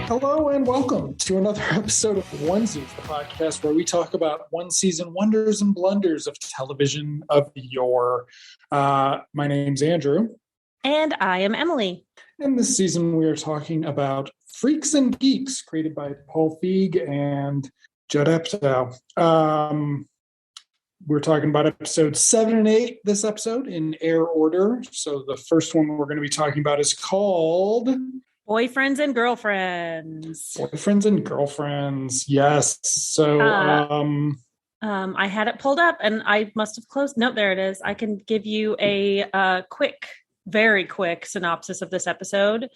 Hello and welcome to another episode of Onesies, the podcast where we talk about one-season wonders and blunders of television of yore. My name's Andrew. And I am Emily. And this season we are talking about Freaks and Geeks, created by Paul Feig and Judd Apatow. We're talking about episodes 7 and 8 this episode in air order. So the first one we're going to be talking about is called... Boyfriends and Girlfriends. Boyfriends and Girlfriends. Yes. So, I had it pulled up and I must have closed. No, there it is. I can give you a very quick synopsis of this episode.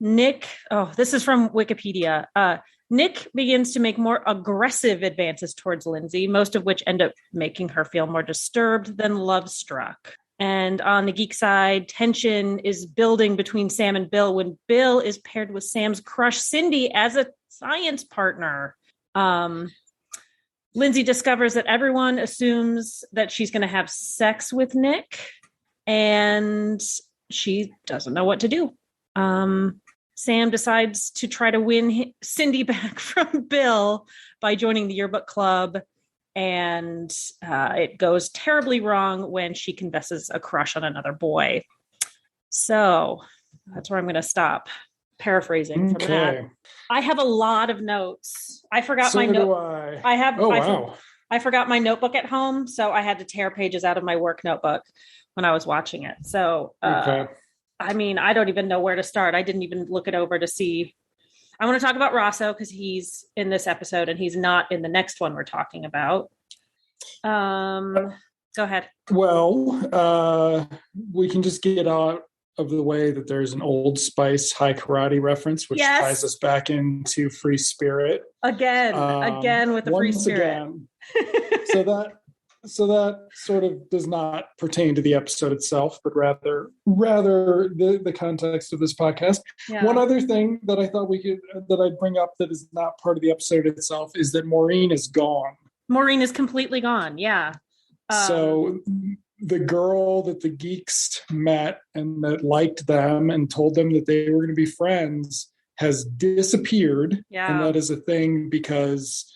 This is from Wikipedia. Nick begins to make more aggressive advances towards Lindsay, most of which end up making her feel more disturbed than love-struck. And on the geek side, tension is building between Sam and Bill when Bill is paired with Sam's crush, Cindy, as a science partner. Lindsay discovers that everyone assumes that she's going to have sex with Nick, and she doesn't know what to do. Sam decides to try to win Cindy back from Bill by joining the yearbook club. And it goes terribly wrong when she confesses a crush on another boy. So that's where I'm going to stop paraphrasing from that. I have a lot of notes. I forgot my note. I forgot my notebook at home, so I had to tear pages out of my work notebook when I was watching it. So, I mean, I don't even know where to start. I didn't even look it over to see. I want to talk about Rosso because he's in this episode and he's not in the next one we're talking about. Go ahead. Well, we can just get out of the way that there's an Old Spice High Karate reference, which ties us back into Free Spirit. Again with the Free Spirit. So that sort of does not pertain to the episode itself, but rather the context of this podcast. Yeah. One other thing that I thought I'd bring up that is not part of the episode itself is that Maureen is gone. Maureen is completely gone. Yeah. So the girl that the geeks met and that liked them and told them that they were going to be friends has disappeared. Yeah. And that is a thing because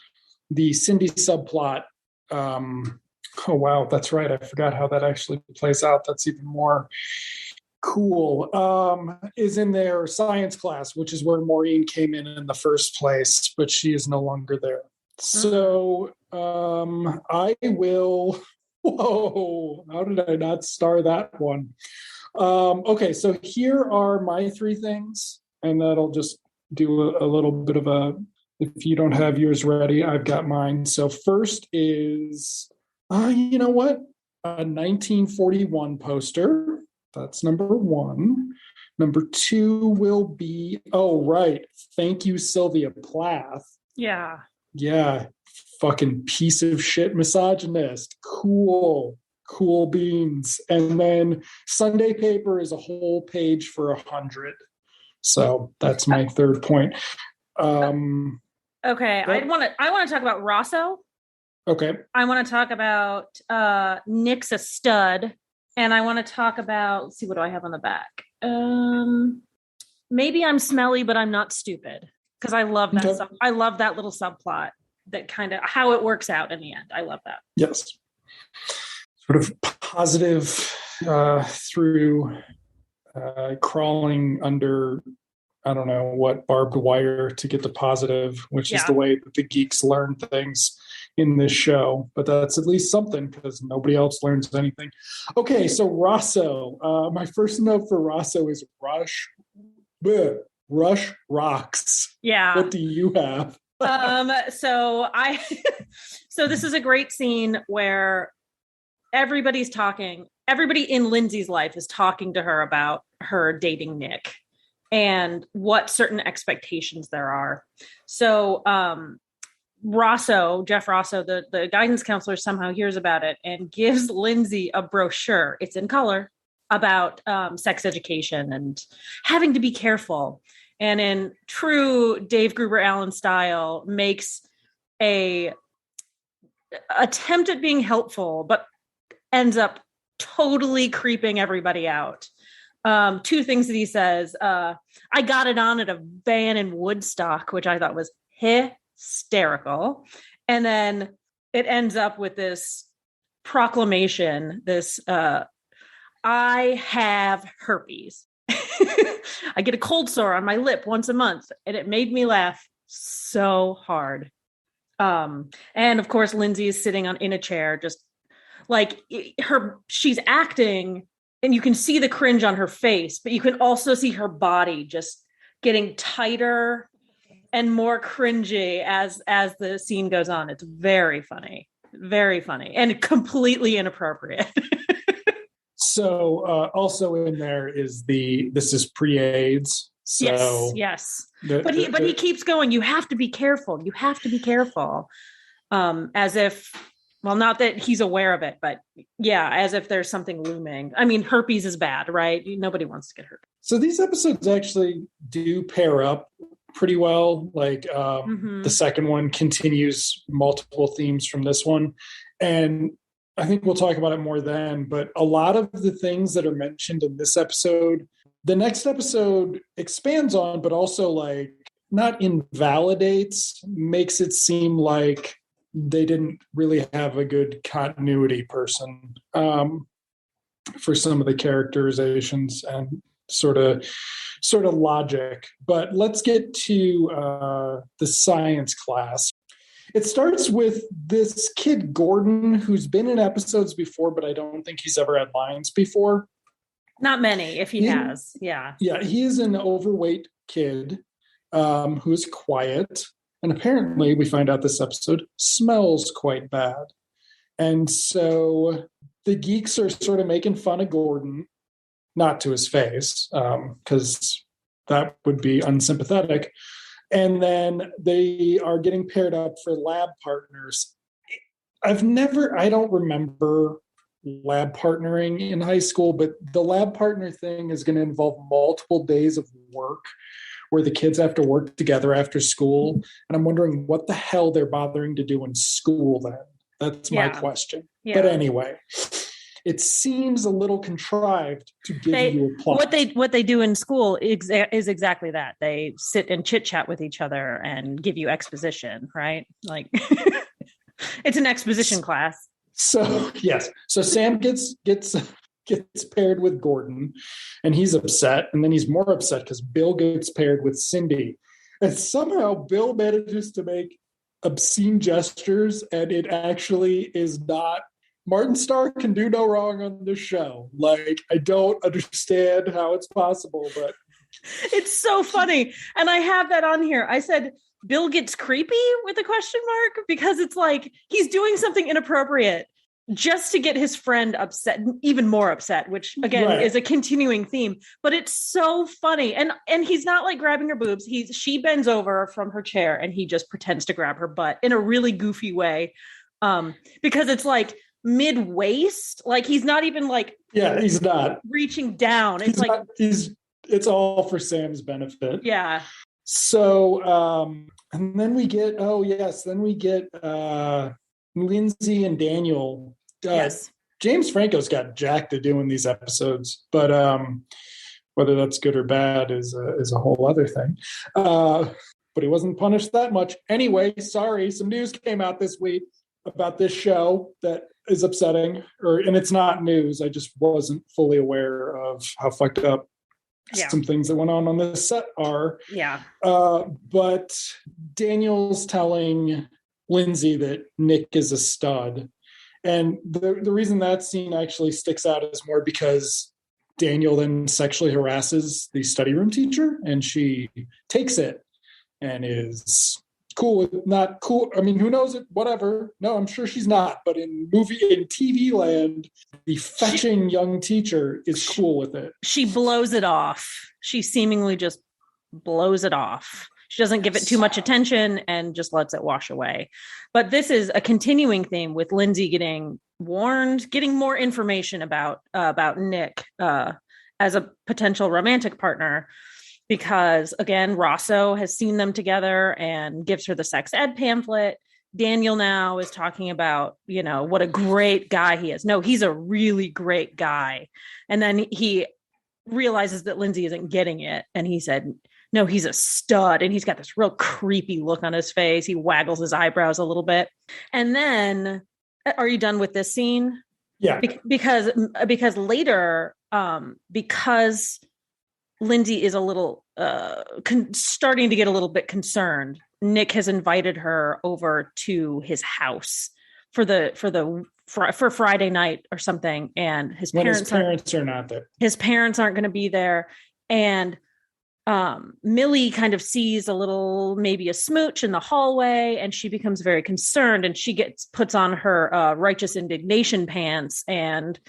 the Cindy subplot, oh, wow. That's right. I forgot how that actually plays out. That's even more cool. Is in their science class, which is where Maureen came in the first place, but she is no longer there. So I will... Whoa, how did I not star that one? Okay, so here are my three things, and that'll just do a little bit of a... If you don't have yours ready, I've got mine. So first is... you know what? A 1941 poster. That's number one. Number two will be, thank you, Sylvia Plath. Yeah. Yeah. Fucking piece of shit misogynist. Cool beans. And then Sunday paper is a whole page for 100. So that's my third point. Okay. I want to talk about Rosso. Okay. I want to talk about Nick's a stud, and I want to talk about, let's see, what do I have on the back? Maybe I'm smelly, but I'm not stupid, because I love that. I love that little subplot, that kind of how it works out in the end. I love that. Yes. Sort of positive through crawling under, I don't know what, barbed wire to get the positive, which is the way that the geeks learn things in this show. But that's at least something, because nobody else learns anything. Okay, so Rosso. My first note for Rosso is Rush rocks. Yeah. What do you have? So this is a great scene where everybody's talking. Everybody in Lindsay's life is talking to her about her dating Nick and what certain expectations there are. So, Jeff Rosso, the guidance counselor, somehow hears about it and gives Lindsay a brochure. It's in color, about sex education and having to be careful. And in true Dave Gruber Allen style, makes a attempt at being helpful, but ends up totally creeping everybody out. Two things that he says. I got it on at a van in Woodstock, which I thought was hysterical. And then it ends up with this proclamation, this I have herpes. I get a cold sore on my lip once a month, and it made me laugh so hard. And of course, Lindsay is sitting in a chair, just like she's acting, and you can see the cringe on her face, but you can also see her body just getting tighter and more cringy as the scene goes on. It's very funny, and completely inappropriate. So also in there is this is pre-AIDS. So yes. But he keeps going. You have to be careful. As if, well, not that he's aware of it, but yeah, as if there's something looming. I mean, herpes is bad, right? Nobody wants to get herpes. So these episodes actually do pair up pretty well. Like the second one continues multiple themes from this one. And I think we'll talk about it more then, but a lot of the things that are mentioned in this episode, the next episode expands on, but also like not invalidates, makes it seem like they didn't really have a good continuity person for some of the characterizations and sort of logic. But let's get to the science class. It starts with this kid, Gordon, who's been in episodes before, but I don't think he's ever had lines before. Not many, if he has. Yeah. Yeah, he is an overweight kid who is quiet. And apparently, we find out this episode, smells quite bad. And so the geeks are sort of making fun of Gordon, not to his face, because that would be unsympathetic. And then they are getting paired up for lab partners. I don't remember lab partnering in high school, but the lab partner thing is going to involve multiple days of work where the kids have to work together after school. And I'm wondering what the hell they're bothering to do in school then. That's my question. Yeah. But anyway, it seems a little contrived to give you a plot. What they do in school is exactly that. They sit and chit chat with each other and give you exposition, right? Like it's an exposition class. So yes. So Sam gets paired with Gordon, and he's upset, and then he's more upset because Bill gets paired with Cindy, and somehow Bill manages to make obscene gestures, and it actually is not. Martin Starr can do no wrong on this show. Like, I don't understand how it's possible, but it's so funny. And I have that on here. I said, Bill gets creepy with a question mark, because it's like he's doing something inappropriate just to get his friend upset, even more upset, which again is a continuing theme, but it's so funny. And he's not like grabbing her boobs. She bends over from her chair and he just pretends to grab her butt in a really goofy way. Because it's like mid-waist, like he's not even like, he's not reaching down. It's it's all for Sam's benefit. Yeah. So, and then we get, Lindsay and Daniel. Yes. James Franco's got jacked to doing these episodes, but whether that's good or bad is a whole other thing. But he wasn't punished that much. Anyway, sorry, some news came out this week about this show that is upsetting, and it's not news. I just wasn't fully aware of how fucked up some things that went on this set are. Yeah. But Daniel's telling Lindsay that Nick is a stud. And the reason that scene actually sticks out is more because Daniel then sexually harasses the study room teacher, and she takes it and is cool with not cool. I mean, who knows it? Whatever. No, I'm sure she's not. But in TV land, the fetching young teacher is cool with it. She blows it off. She seemingly just blows it off. She doesn't give it too much attention and just lets it wash away. But this is a continuing theme with Lindsay getting warned, getting more information about Nick as a potential romantic partner. Because, again, Rosso has seen them together and gives her the sex ed pamphlet. Daniel now is talking about, what a great guy he is. No, he's a really great guy. And then he realizes that Lindsay isn't getting it. And he said, no, he's a stud. And he's got this real creepy look on his face. He waggles his eyebrows a little bit. And then, are you done with this scene? Yeah. Because later, because Lindsay is a little starting to get a little bit concerned, Nick has invited her over to his house for Friday night or something, and his parents are not there. His parents aren't going to be there, and Millie kind of sees maybe a smooch in the hallway, and she becomes very concerned, and she puts on her righteous indignation pants, and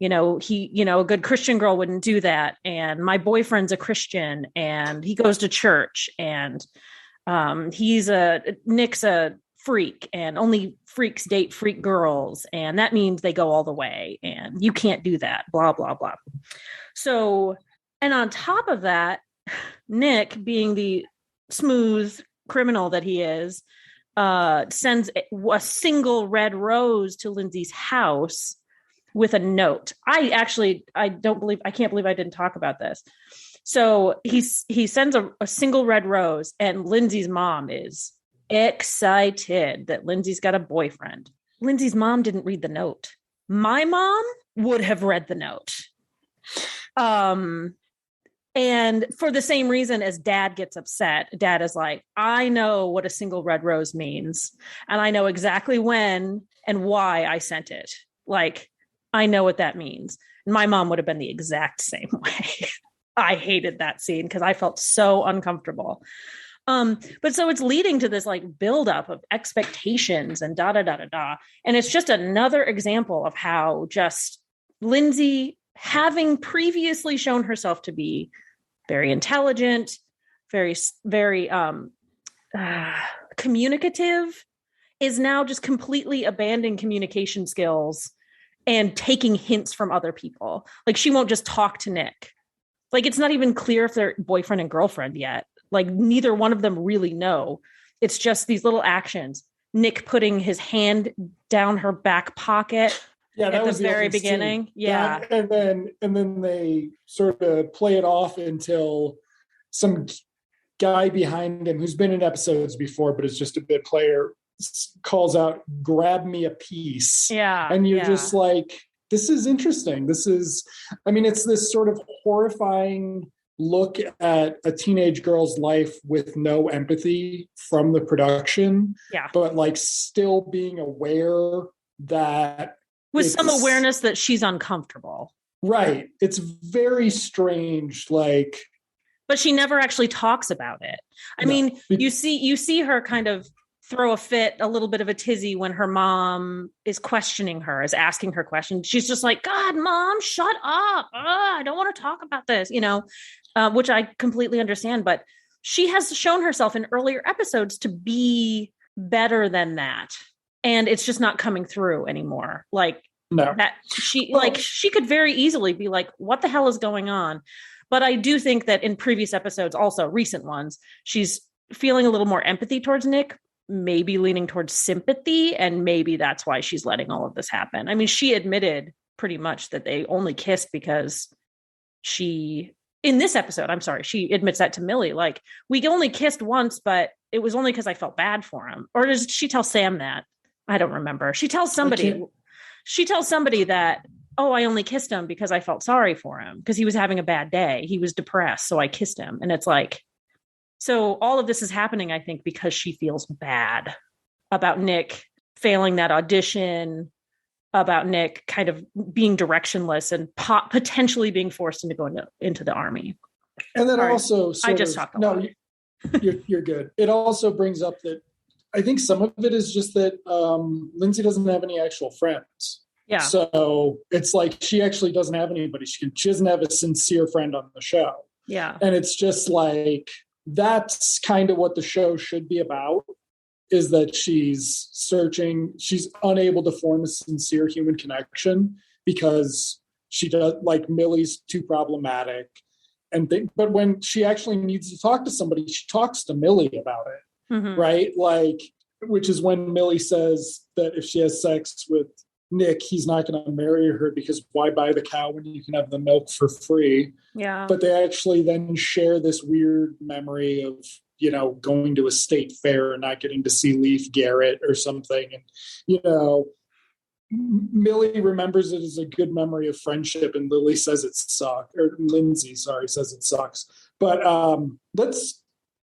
a good Christian girl wouldn't do that, and my boyfriend's a Christian, and he goes to church, and Nick's a freak, and only freaks date freak girls, and that means they go all the way, and you can't do that, blah blah blah. So, and on top of that, Nick, being the smooth criminal that he is, sends a single red rose to Lindsay's house with a note. I can't believe I didn't talk about this. So he sends a single red rose, and Lindsay's mom is excited that Lindsay's got a boyfriend. Lindsay's mom didn't read the note. My mom would have read the note. And for the same reason as Dad gets upset, Dad is like, I know what a single red rose means, and I know exactly when and why I sent it. Like, I know what that means. And my mom would have been the exact same way. I hated that scene because I felt so uncomfortable. But so it's leading to this like buildup of expectations and da da da da da. And it's just another example of how just Lindsay, having previously shown herself to be very intelligent, very, very communicative, is now just completely abandoning communication skills and taking hints from other people. Like, she won't just talk to Nick. Like, it's not even clear if they're boyfriend and girlfriend yet. Like, neither one of them really know. It's just these little actions. Nick putting his hand down her back pocket at the very beginning. Scene. Yeah. And then they sort of play it off until some guy behind him, who's been in episodes before, but is just a bit player, calls out, grab me a piece. Yeah. And you're just like, this is interesting. It's this sort of horrifying look at a teenage girl's life with no empathy from the production. Yeah. But like still being aware that with some awareness that she's uncomfortable. Right. It's very strange. Like, but she never actually talks about it. I mean, you see her kind of throw a fit, a little bit of a tizzy when her mom is questioning her, is asking her questions. She's just like, God, Mom, shut up. I don't want to talk about this, which I completely understand. But she has shown herself in earlier episodes to be better than that. And it's just not coming through anymore. Like, no. That she could very easily be like, what the hell is going on? But I do think that in previous episodes, also recent ones, she's feeling a little more empathy towards Nick, maybe leaning towards sympathy, and maybe that's why she's letting all of this happen. I mean, she admitted pretty much that they only kissed because in this episode, she admits that to Millie, like, we only kissed once, but it was only because I felt bad for him. Or does she tell Sam that? I don't remember. She tells somebody that, oh, I only kissed him because I felt sorry for him because he was having a bad day. He was depressed. So I kissed him. And it's like, so all of this is happening, I think, because she feels bad about Nick failing that audition, about Nick kind of being directionless and potentially being forced into going into the army. And then also, I just talked a lot. You're good. It also brings up that I think some of it is just that Lindsay doesn't have any actual friends. Yeah. So it's like she actually doesn't have anybody. She doesn't have a sincere friend on the show. Yeah. And it's just like, that's kind of what the show should be about, is that she's searching. She's unable to form a sincere human connection because she does, like, Millie's too problematic. But when she actually needs to talk to somebody, she talks to Millie about it. Mm-hmm. Right? Like, which is when Millie says that if she has sex with Nick he's not going to marry her because why buy the cow when you can have the milk for free? Yeah. But they actually then share this weird memory of, going to a state fair and not getting to see Leif Garrett or something. And, Millie remembers it as a good memory of friendship, and Lily says it sucks, or Lindsay, says it sucks. But let's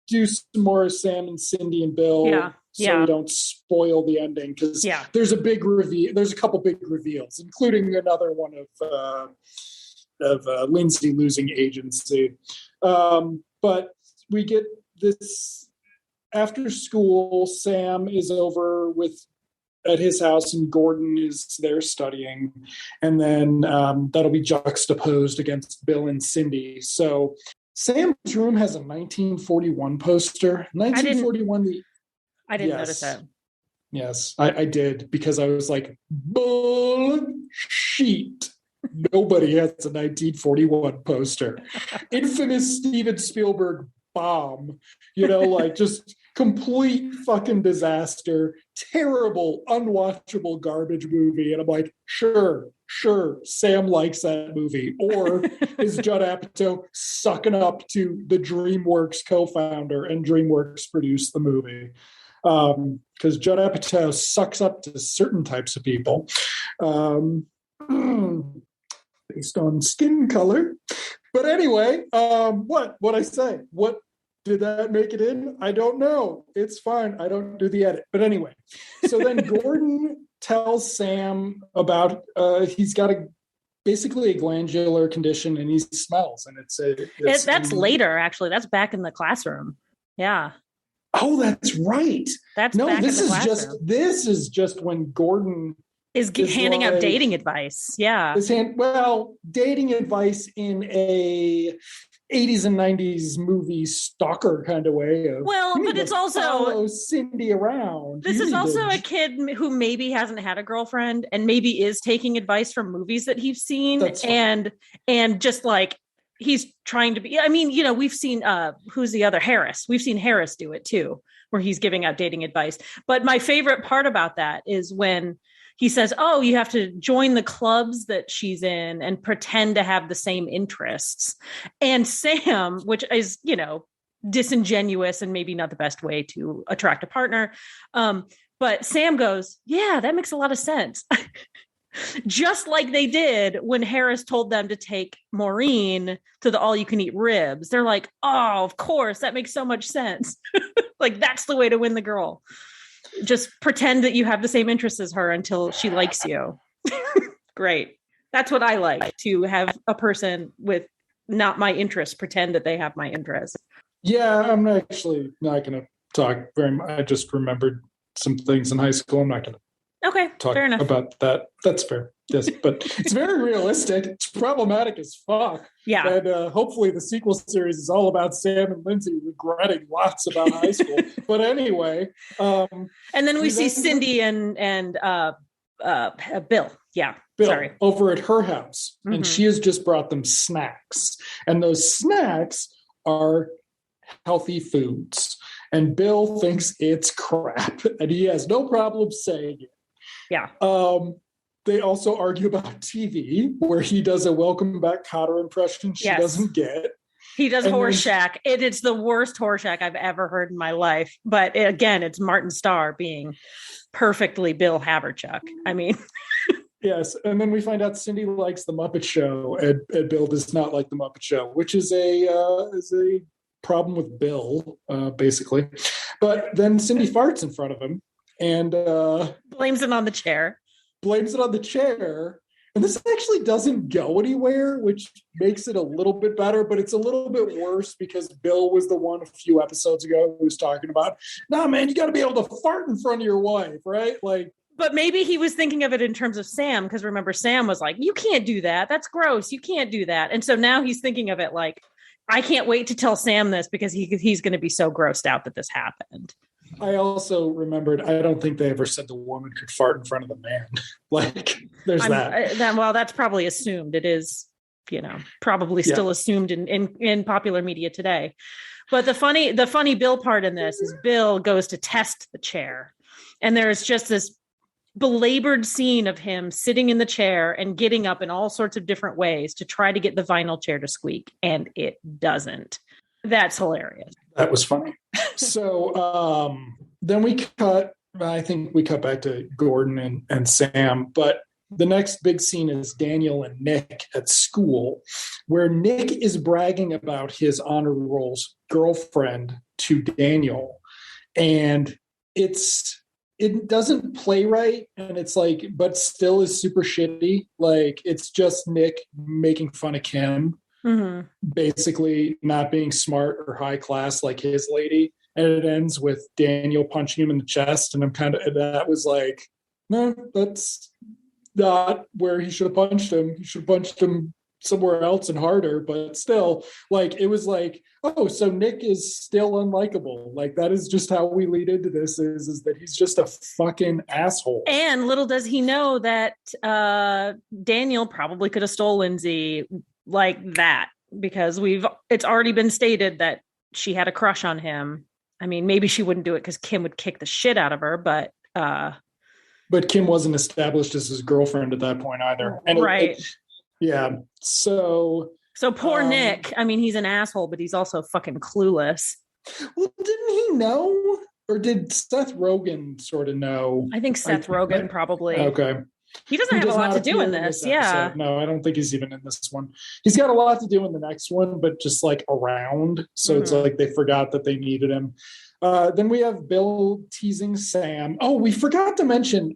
do some more Sam and Cindy and Bill, so we don't spoil the ending, because there's a big reveal. There's a couple big reveals, including another one of Lindsay losing agency. But we get this after school. Sam is over at his house, and Gordon is there studying, and then that'll be juxtaposed against Bill and Cindy. So Sam's room has a 1941 poster. 1941. I didn't notice that. Yes, I did, because I was like, bullshit. Nobody has a 1941 poster. Infamous Steven Spielberg bomb, just complete fucking disaster, terrible, unwatchable garbage movie. And I'm like, sure, Sam likes that movie. Or is Judd Apatow sucking up to the DreamWorks co-founder, and DreamWorks produced the movie? Because Judd Apatow sucks up to certain types of people based on skin color. But anyway, what I say? What did that make it in? I don't know. It's fine. I don't do the edit. But anyway, so then Gordon tells Sam about he's got basically a glandular condition, and he smells, and that's later, actually. That's back in the classroom. Yeah. Oh, that's right. This is just when Gordon is handing out dating advice. Yeah. Dating advice in a 80s and 90s movie stalker kind of way. But it's also follow Cindy around. This is also a kid who maybe hasn't had a girlfriend, and maybe is taking advice from movies that he's seen, and just like he's trying to be. I mean, we've seen who's the other, Harris. We've seen Harris do it too, where he's giving out dating advice. But my favorite part about that is when he says, oh, you have to join the clubs that she's in and pretend to have the same interests. And Sam, which is, disingenuous and maybe not the best way to attract a partner. But Sam goes, yeah, that makes a lot of sense. Just like they did when Harris told them to take Maureen to the all-you-can-eat ribs. They're like, oh, of course, that makes so much sense. Like, that's the way to win the girl. Just pretend that you have the same interests as her until she likes you. Great. That's what I like, to have a person with not my interests pretend that they have my interests. Yeah, I'm actually not going to talk very much. I just remembered some things in high school. I'm not going to talk fair enough about that. That's fair. Yes, but it's very realistic. It's problematic as fuck. Yeah. And hopefully the sequel series is all about Sam and Lindsay regretting lots about high school. But anyway. And then we see Cindy and Bill. Yeah. Bill, sorry. Over at her house. Mm-hmm. And she has just brought them snacks. And those snacks are healthy foods. And Bill thinks it's crap. And he has no problem saying it. Yeah. They also argue about TV, where he does a Welcome Back Kotter impression she doesn't get. He does Horseshack. It's the worst Horseshack I've ever heard in my life. But again, it's Martin Starr being perfectly Bill Haverchuck. I mean... Yes, and then we find out Cindy likes The Muppet Show, and Bill does not like The Muppet Show, which is a problem with Bill, basically. But then Cindy farts in front of him, and... blames it on the chair. And this actually doesn't go anywhere, which makes it a little bit better, but it's a little bit worse because Bill was the one a few episodes ago who was talking about, nah, man, you got to be able to fart in front of your wife, right? Like, but maybe he was thinking of it in terms of Sam, because remember, Sam was like, you can't do that. That's gross. You can't do that. And so now he's thinking of it like, I can't wait to tell Sam this because he's going to be so grossed out that this happened. I also remembered, I don't think they ever said the woman could fart in front of the man. Like, there's that. Well, that's probably assumed. It is, probably still assumed in popular media today. But the funny Bill part in this is Bill goes to test the chair. And there's just this belabored scene of him sitting in the chair and getting up in all sorts of different ways to try to get the vinyl chair to squeak, and it doesn't. That's hilarious. That was funny. So then I think we cut back to Gordon and Sam, but the next big scene is Daniel and Nick at school, where Nick is bragging about his honor roll's girlfriend to Daniel. And it doesn't play right. And it's like, but still is super shitty. Like, it's just Nick making fun of Kim, basically not being smart or high class like his lady. And it ends with Daniel punching him in the chest. And that was like, no, that's not where he should have punched him. He should have punched him somewhere else and harder, but still, like, it was like, oh, so Nick is still unlikable. Like, that is just how we lead into this is that he's just a fucking asshole. And little does he know that Daniel probably could have stole Lindsay like that, because it's already been stated that she had a crush on him. I mean, maybe she wouldn't do it because Kim would kick the shit out of her, but Kim wasn't established as his girlfriend at that point either. And right. Yeah. So poor Nick. I mean, he's an asshole, but he's also fucking clueless. Well, didn't he know? Or did Seth Rogen sort of know? I think Seth Rogen probably. Okay. He doesn't have a lot to do in this. Yeah. No, I don't think he's even in this one. He's got a lot to do in the next one, but just like around. So it's like they forgot that they needed him. Then we have Bill teasing Sam. Oh, we forgot to mention,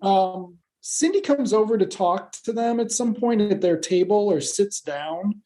Cindy comes over to talk to them at some point at their table or sits down.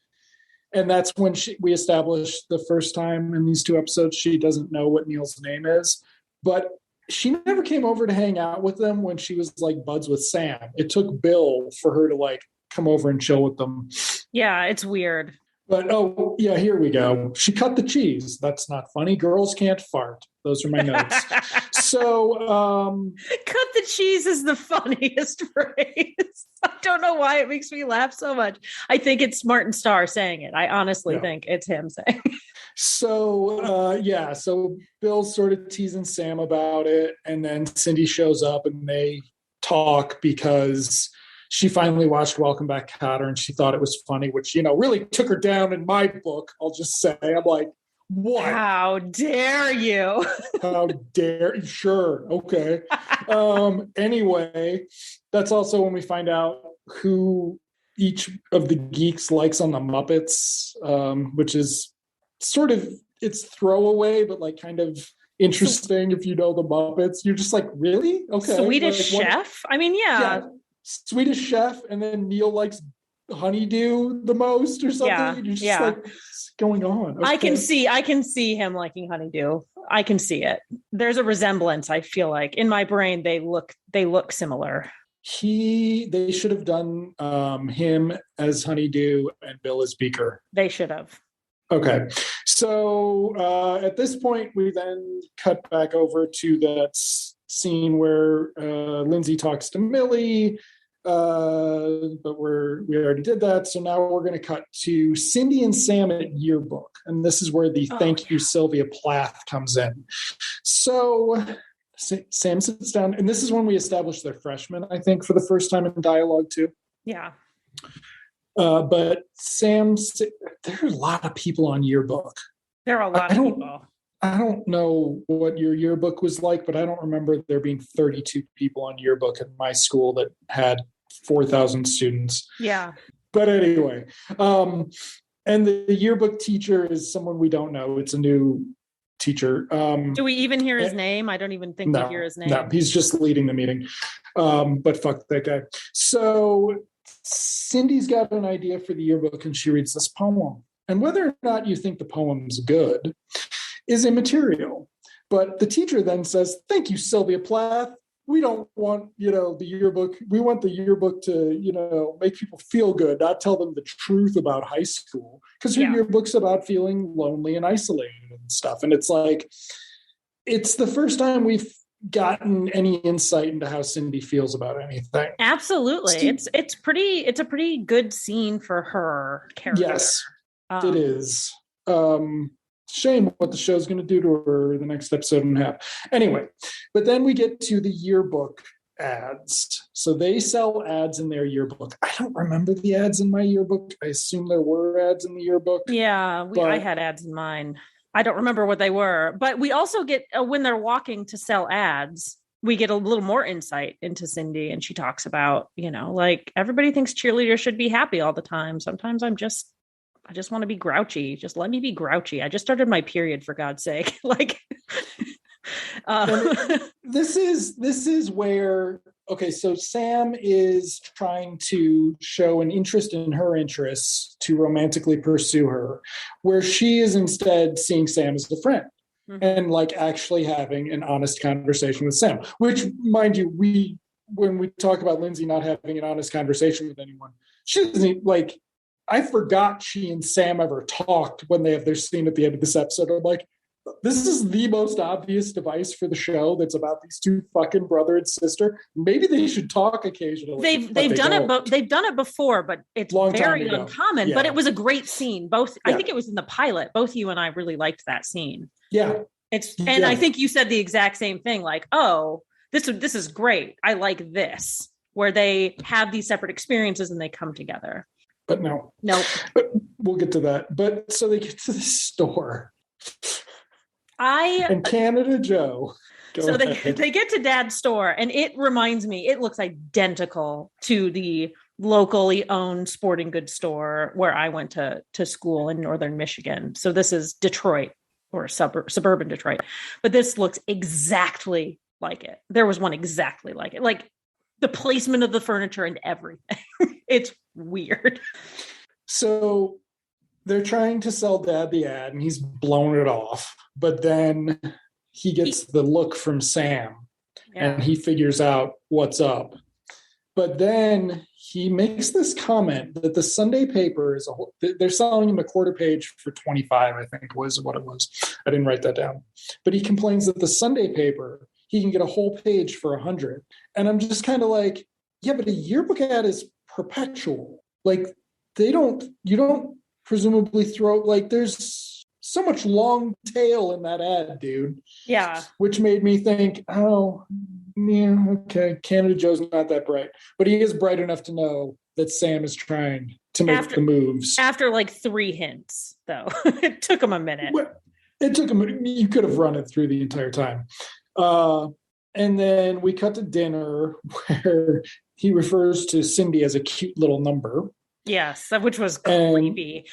And that's when we established the first time in these two episodes, she doesn't know what Neil's name is. But she never came over to hang out with them when she was like buds with Sam. It took Bill for her to like come over and chill with them. Yeah, it's weird. But, oh, yeah, here we go. She cut the cheese. That's not funny. Girls can't fart. Those are my notes. So, cut the cheese is the funniest phrase. I don't know why it makes me laugh so much. I think it's Martin Starr saying it. I honestly think it's him saying it. So, so Bill's sort of teasing Sam about it. And then Cindy shows up and they talk because she finally watched Welcome Back, Kotter, and she thought it was funny, which, really took her down in my book. I'll just say, I'm like, what? How dare you? How dare you? Sure. Okay. Anyway, that's also when we find out who each of the geeks likes on the Muppets, which is sort of, it's throwaway, but like kind of interesting if you know the Muppets. You're just like, really? Okay. Swedish Chef? I mean, yeah. Swedish Chef, and then Neil likes Honeydew the most or something. Yeah, You're just like, what's going on? Okay. I can see him liking Honeydew. I can see it. There's a resemblance, I feel like. In my brain, they look similar. They should have done him as Honeydew and Bill as Beaker. They should have. Okay. So at this point, we then cut back over to that scene where Lindsay talks to Millie. But we already did that. So now we're going to cut to Cindy and Sam at yearbook. And this is where the thank you, Sylvia Plath comes in. So Sam sits down, and this is when we establish they're freshmen, I think, for the first time in dialogue too. Yeah. But there are a lot of people on yearbook. There are a lot of people. I don't know what your yearbook was like, but I don't remember there being 32 people on yearbook at my school that had 4,000 students. Yeah. But anyway, and the yearbook teacher is someone we don't know. It's a new teacher. Do we even hear his name? I don't even think we hear his name. No, he's just leading the meeting. But fuck that guy. So Cindy's got an idea for the yearbook, and she reads this poem. And whether or not you think the poem's good is immaterial. But the teacher then says, thank you, Sylvia Plath. We don't want, the yearbook. We want the yearbook to, make people feel good, not tell them the truth about high school. Because her yearbook's about feeling lonely and isolated and stuff. And it's like, it's the first time we've gotten any insight into how Cindy feels about anything. Absolutely. It's a pretty good scene for her character. Yes, it is. Shame what the show's going to do to her the next episode and a half. Anyway, but then we get to the yearbook, ads. So they sell ads in their yearbook. I don't remember the ads in my yearbook. I assume there were ads in the yearbook. Yeah, I had ads in mine. I don't remember what they were, but we also get, when they're walking to sell ads, we get a little more insight into Cindy, and she talks about, like, everybody thinks cheerleaders should be happy all the time. Sometimes I just want to be grouchy. Just let me be grouchy. I just started my period, for God's sake. Like, this is where, okay, so Sam is trying to show an interest in her interests to romantically pursue her, where she is instead seeing Sam as a friend. Mm-hmm. And like actually having an honest conversation with Sam, which, mind you, when we talk about Lindsay not having an honest conversation with anyone, she doesn't, like, I forgot she and Sam ever talked when they have their scene at the end of this episode. I'm like, this is the most obvious device for the show that's about these two fucking brother and sister. Maybe they should talk occasionally. They've done it before, but it's very uncommon. Yeah. But it was a great scene. Both, yeah. I think it was in the pilot. Both you and I really liked that scene. Yeah. I think you said the exact same thing. Like, oh, this is great. I like this, where they have these separate experiences and they come together. But no. But we'll get to that. But so they get to the store. And Canada Joe. They get to Dad's store, and it reminds me, it looks identical to the locally owned sporting goods store where I went to school in northern Michigan. So this is Detroit, or suburban Detroit. But this looks exactly like it. There was one exactly like it. Like the placement of the furniture and everything. It's weird. So they're trying to sell Dad the ad, and he's blown it off. But then he gets the look from Sam, and he figures out what's up. But then he makes this comment that the Sunday paper is they're selling him a quarter page for $25, I think was what it was. I didn't write that down. But he complains that the Sunday paper, he can get a whole page for $100. And I'm just kind of like, yeah, but a yearbook ad is perpetual. Like, you don't presumably throw, like, there's so much long tail in that ad, dude. Yeah. Which made me think, oh, yeah, okay, Canada Joe's not that bright. But he is bright enough to know that Sam is trying to make the moves. After like 3 hints, though. It took him a minute. Well, it took him, you could have run it through the entire time. And then we cut to dinner where he refers to Cindy as a cute little number. Yes, which was creepy.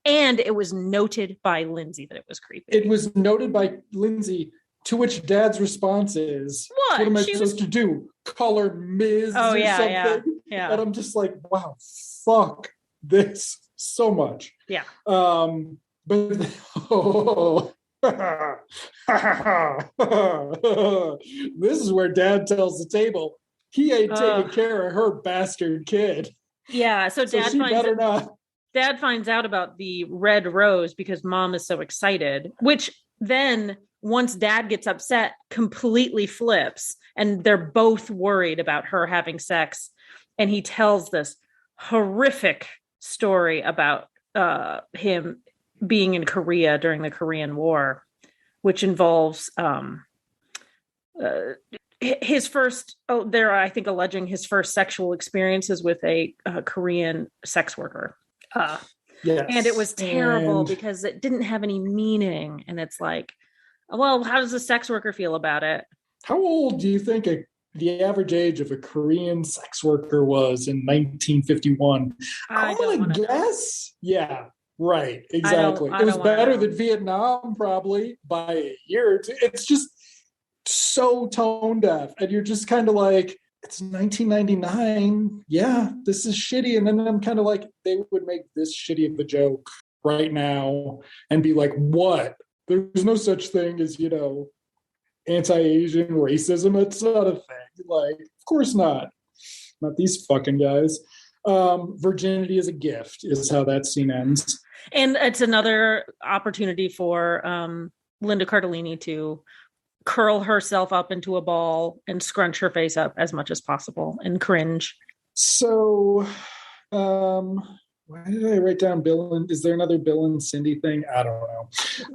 And it was noted by Lindsay that it was creepy. It was noted by Lindsay, to which Dad's response is, what am I supposed to do? Call her Ms. or something? Yeah. And I'm just like, wow, fuck this so much. Yeah. But this is where Dad tells the table he ain't taking care of her bastard kid. Yeah, so Dad finds out about the red rose because Mom is so excited, which then once Dad gets upset, completely flips, and they're both worried about her having sex. And he tells this horrific story about him being in Korea during the Korean War, which involves his first, they're, I think, alleging his first sexual experiences with a Korean sex worker. Yes. And it was terrible because it didn't have any meaning. And it's like, well, how does a sex worker feel about it? How old do you think the average age of a Korean sex worker was in 1951? I want to guess. Yeah, right. Exactly. It was better than Vietnam, probably by a year or two. It's just so tone deaf. And you're just kind of like, it's 1999. Yeah, this is shitty. And then I'm kind of like, they would make this shitty of a joke right now and be like, what? There's no such thing as, anti-Asian racism. It's not a thing. Like, of course not. Not these fucking guys. Virginity is a gift is how that scene ends. And it's another opportunity for Linda Cardellini to curl herself up into a ball and scrunch her face up as much as possible and cringe. So, why did I write down Bill? Is there another Bill and Cindy thing? I don't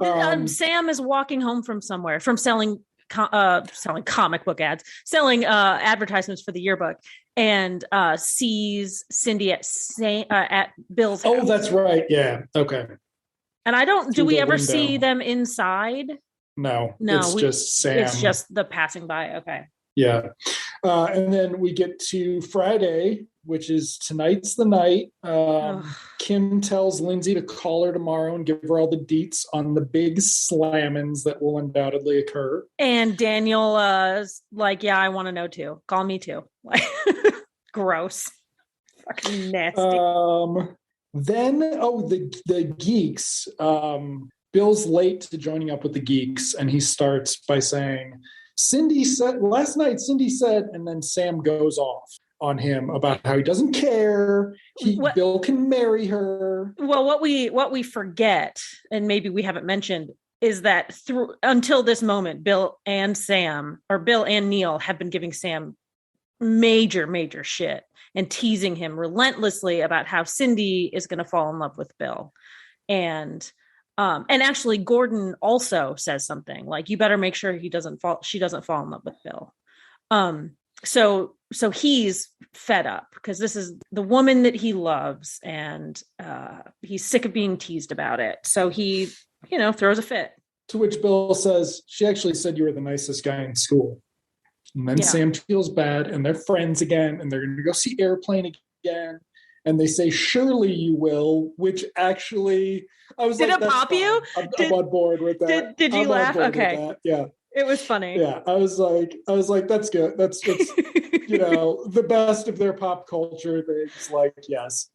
know. Sam is walking home from somewhere, from selling selling comic book ads, selling advertisements for the yearbook, and sees Cindy at Bill's house. Oh, that's right. Yeah. Okay. And do we ever see them inside? No, it's just Sam. It's just the passing by. Okay. Yeah. And then we get to Friday, which is tonight's the night. Kim tells Lindsay to call her tomorrow and give her all the deets on the big slammings that will undoubtedly occur. And Daniel is like, yeah, I want to know too. Call me too. Gross. Fucking nasty. Then, the Geeks. Bill's late to joining up with the Geeks, and he starts by saying, Cindy said, last night, Cindy said, and then Sam goes off on him about how he doesn't care. Bill can marry her. Well, what we forget, and maybe we haven't mentioned, is that until this moment, Bill and Neil have been giving Sam major shit and teasing him relentlessly about how Cindy is going to fall in love with Bill. And actually Gordon also says something like, you better make sure she doesn't fall in love with Bill. So he's fed up because this is the woman that he loves, and he's sick of being teased about it. So he, throws a fit. To which Bill says, she actually said you were the nicest guy in school. And then Sam feels bad, and they're friends again, and they're going to go see Airplane again. And they say, surely you will, which actually, I was did it pop fine. You? I'm on board with that. Did you laugh? Okay. Yeah. It was funny. Yeah. I was like, that's good. That's the best of their pop culture things. Like, yes.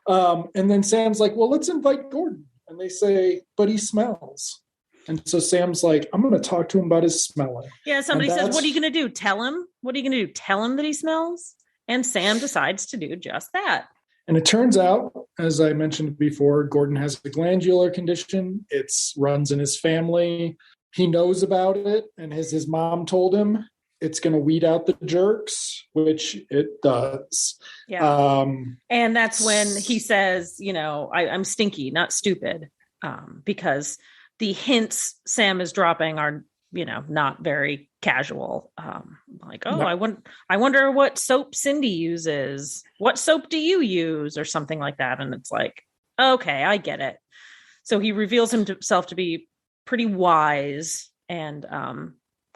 And then Sam's like, well, let's invite Gordon. And they say, but he smells. And so Sam's like, I'm going to talk to him about his smelling. Yeah. Somebody says, what are you going to do? Tell him? What are you going to do? Tell him that he smells? And Sam decides to do just that. And it turns out, as I mentioned before, Gordon has a glandular condition. It runs in his family. He knows about it. And as his mom told him, it's going to weed out the jerks, which it does. Yeah. And that's when he says, I'm stinky, not stupid. Because the hints Sam is dropping are, not very casual. No. I wonder what soap Cindy uses. What soap do you use? Or something like that. And it's like, okay, I get it. So he reveals himself to be pretty wise and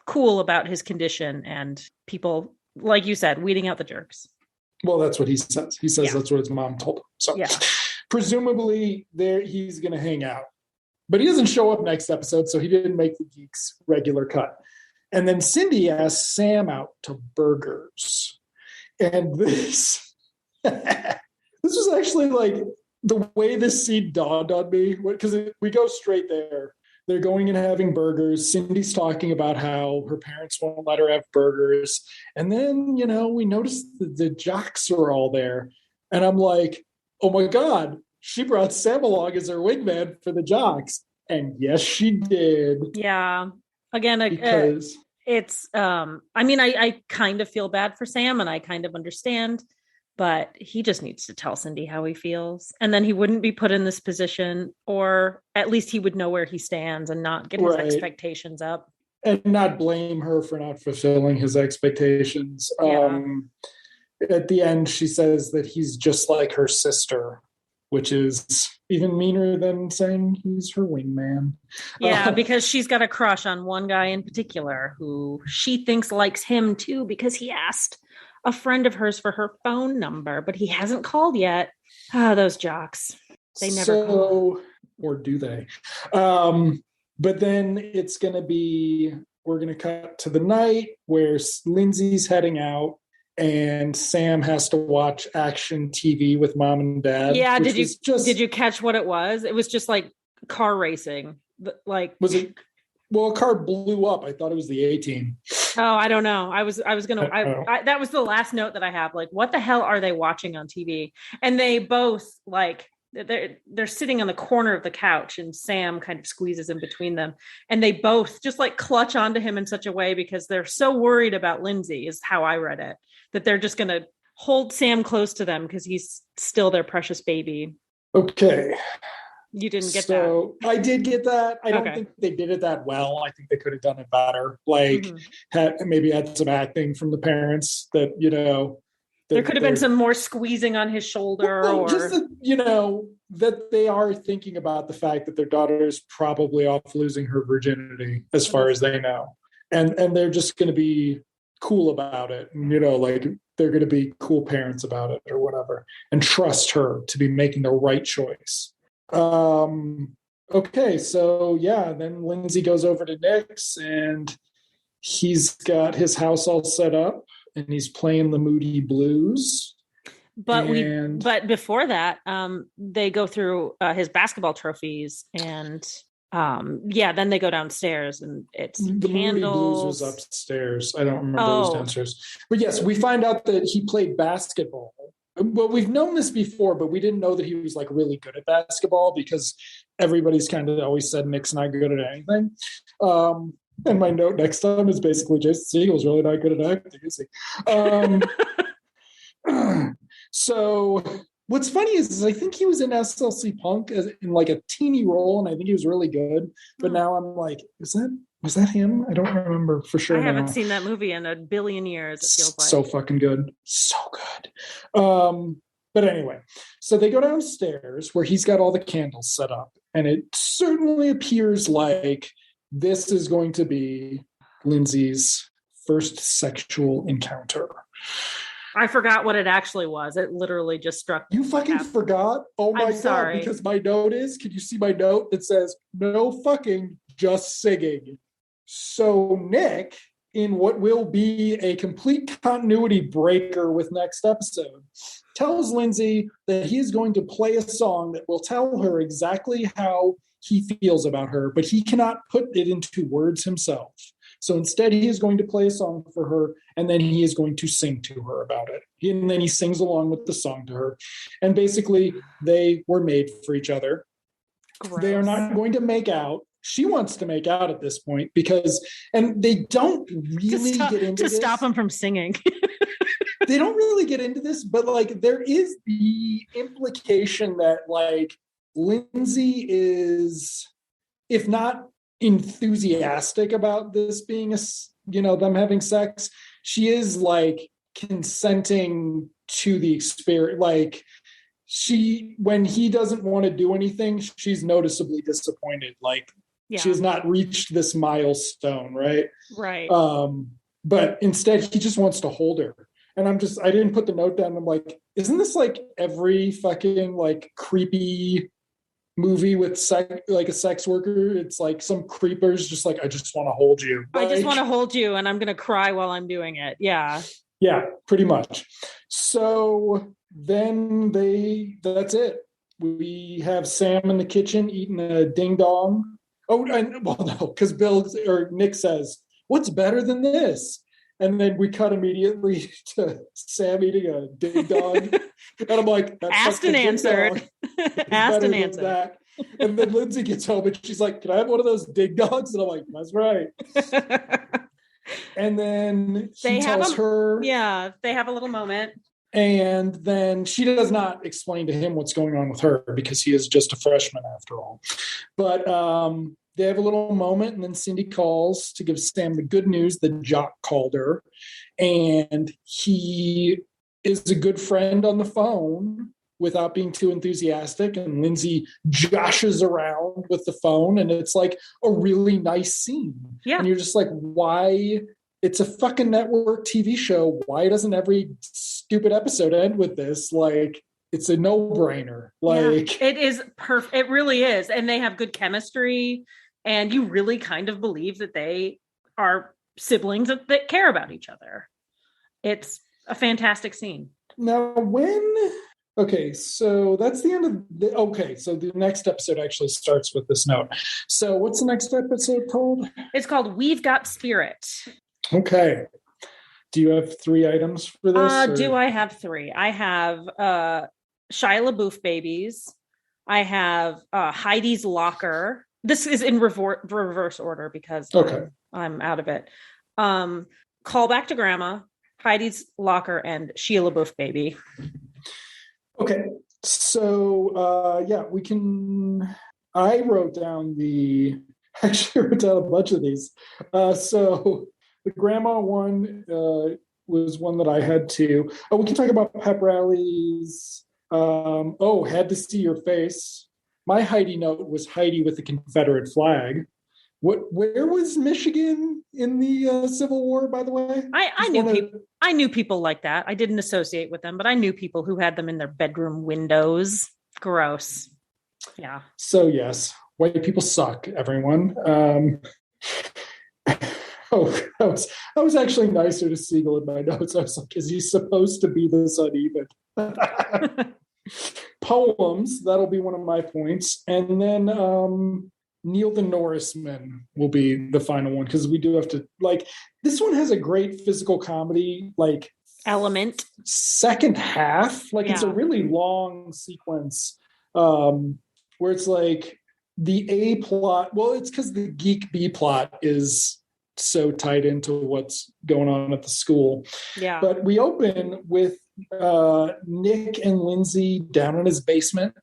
cool about his condition, and people, like you said, weeding out the jerks. Well, that's what he says. He says that's what his mom told him. So presumably he's going to hang out. But he doesn't show up next episode, so he didn't make the Geeks regular cut. And then Cindy asks Sam out to burgers. And this was actually like the way this scene dawned on me, because we go straight there. They're going and having burgers. Cindy's talking about how her parents won't let her have burgers. And then, we notice the jocks are all there. And I'm like, oh my God, she brought Sam along as her wingman for the jocks. And yes, she did. Yeah. Again, because it's, I kind of feel bad for Sam, and I kind of understand, but he just needs to tell Cindy how he feels. And then he wouldn't be put in this position, or at least he would know where he stands and not get his expectations up. And not blame her for not fulfilling his expectations. Yeah. At the end, she says that he's just like her sister, which is even meaner than saying he's her wingman. Yeah, because she's got a crush on one guy in particular who she thinks likes him too, because he asked a friend of hers for her phone number, but he hasn't called yet. Those jocks. They never call. Or do they? But then it's going to be, we're going to cut to the night where Lindsay's heading out, and Sam has to watch action TV with mom and dad. Yeah, did you catch what it was? It was just like car racing. Like, was it? Well, a car blew up. I thought it was the A-Team. Oh, I don't know. I was gonna. That was the last note that I have. Like, what the hell are they watching on TV? And they both they're sitting on the corner of the couch, and Sam kind of squeezes in between them, and they both just like clutch onto him in such a way because they're so worried about Lindsay, is how I read it, that they're just gonna hold Sam close to them because he's still their precious baby. Okay. You didn't get that. I did get that. I don't think they did it that well. I think they could have done it better. Like, maybe had some acting from the parents that, there could have been some more squeezing on his shoulder, or just that they are thinking about the fact that their daughter is probably off losing her virginity, as far as they know, and they're just going to be cool about it, and like they're going to be cool parents about it or whatever, and trust her to be making the right choice. Okay, so then Lindsay goes over to Nick's, and he's got his house all set up. And he's playing the Moody Blues. But before that, they go through his basketball trophies, and then they go downstairs, and it's the candles. Moody Blues was upstairs. I don't remember it was downstairs. But yes, we find out that he played basketball. Well, we've known this before, but we didn't know that he was like really good at basketball, because everybody's kind of always said Nick's not good at anything. And my note next time is basically Jason Segel's really not good at acting, is he? So what's funny is I think he was in SLC Punk in like a teeny role, and I think he was really good. But now I'm like, was that him? I don't remember for sure. I haven't seen that movie in a billion years, it feels like. So fucking good. So good. But anyway, so they go downstairs where he's got all the candles set up, and it certainly appears like this is going to be Lindsay's first sexual encounter. I forgot what it actually was. It literally just struck me. You fucking forgot? Oh my God. Sorry. Because my note is, can you see my note? It says, no fucking, just singing. So Nick, in what will be a complete continuity breaker with next episode, tells Lindsay that he is going to play a song that will tell her exactly how he feels about her, but he cannot put it into words himself. So instead, he is going to play a song for her, and then he is going to sing to her about it. And then he sings along with the song to her. And basically, they were made for each other. Gross. They are not going to make out. She wants to make out at this point and they don't really get into this. To stop him from singing. They don't really get into this, but like there is the implication that like Lindsay is, if not enthusiastic about this being them having sex, she is like consenting to the experience. Like when he doesn't want to do anything, she's noticeably disappointed. Like she has not reached this milestone, right? Right. But instead he just wants to hold her. And I didn't put the note down. I'm like, isn't this like every fucking like creepy movie with like a sex worker? It's like some creepers just like, I just want to hold you. I just want to hold you, and I'm going to cry while I'm doing it. Yeah. Yeah, pretty much. So then that's it. We have Sam in the kitchen eating a ding dong. Oh, no, because Nick says, "What's better than this?" And then we cut immediately to Sam eating a ding dong. And I'm like, asked and answered. Asked and answered. That. And then Lindsay gets home and she's like, "Can I have one of those ding dongs?" And I'm like, "That's right." And then he tells her. Yeah, they have a little moment. And then she does not explain to him what's going on with her, because he is just a freshman after all. But they have a little moment, and then Cindy calls to give Sam the good news that Jock called her. And he is a good friend on the phone without being too enthusiastic. And Lindsay joshes around with the phone, and it's like a really nice scene. Yeah. And you're just like, why? It's a fucking network TV show. Why doesn't every stupid episode end with this? Like, it's a no-brainer. Like, it is perfect. It really is. And they have good chemistry, and you really kind of believe that they are siblings that care about each other. It's a fantastic scene. Now, okay, so that's the end of so the next episode actually starts with this note. So what's the next episode called? It's called We've Got Spirit. Okay. Do you have 3 items for this? Do I have 3? I have Shia LaBeouf babies. I have Heidi's locker. This is in reverse order because I'm out of it. Call Back to Grandma, Heidi's locker, and Shia LaBeouf baby. Okay. So, we can. I wrote down actually wrote down a bunch of these. So the grandma one was one that I had too. Oh, we can talk about pep rallies. Had to see your face. My Heidi note was Heidi with the Confederate flag. Where was Michigan in the Civil War, by the way? I knew people like that. I didn't associate with them, but I knew people who had them in their bedroom windows. Gross. Yeah. So yes, white people suck, everyone. I was actually nicer to Siegel in my notes. I was like, is he supposed to be this uneven? Poems, that'll be one of my points. And then Neil the Norrisman will be the final one, because we do have to, this one has a great physical comedy, element. Second half. It's a really long sequence where it's the A plot. Well, it's because the geek B plot is so tied into what's going on at the school. Yeah. But we open with Nick and Lindsay down in his basement,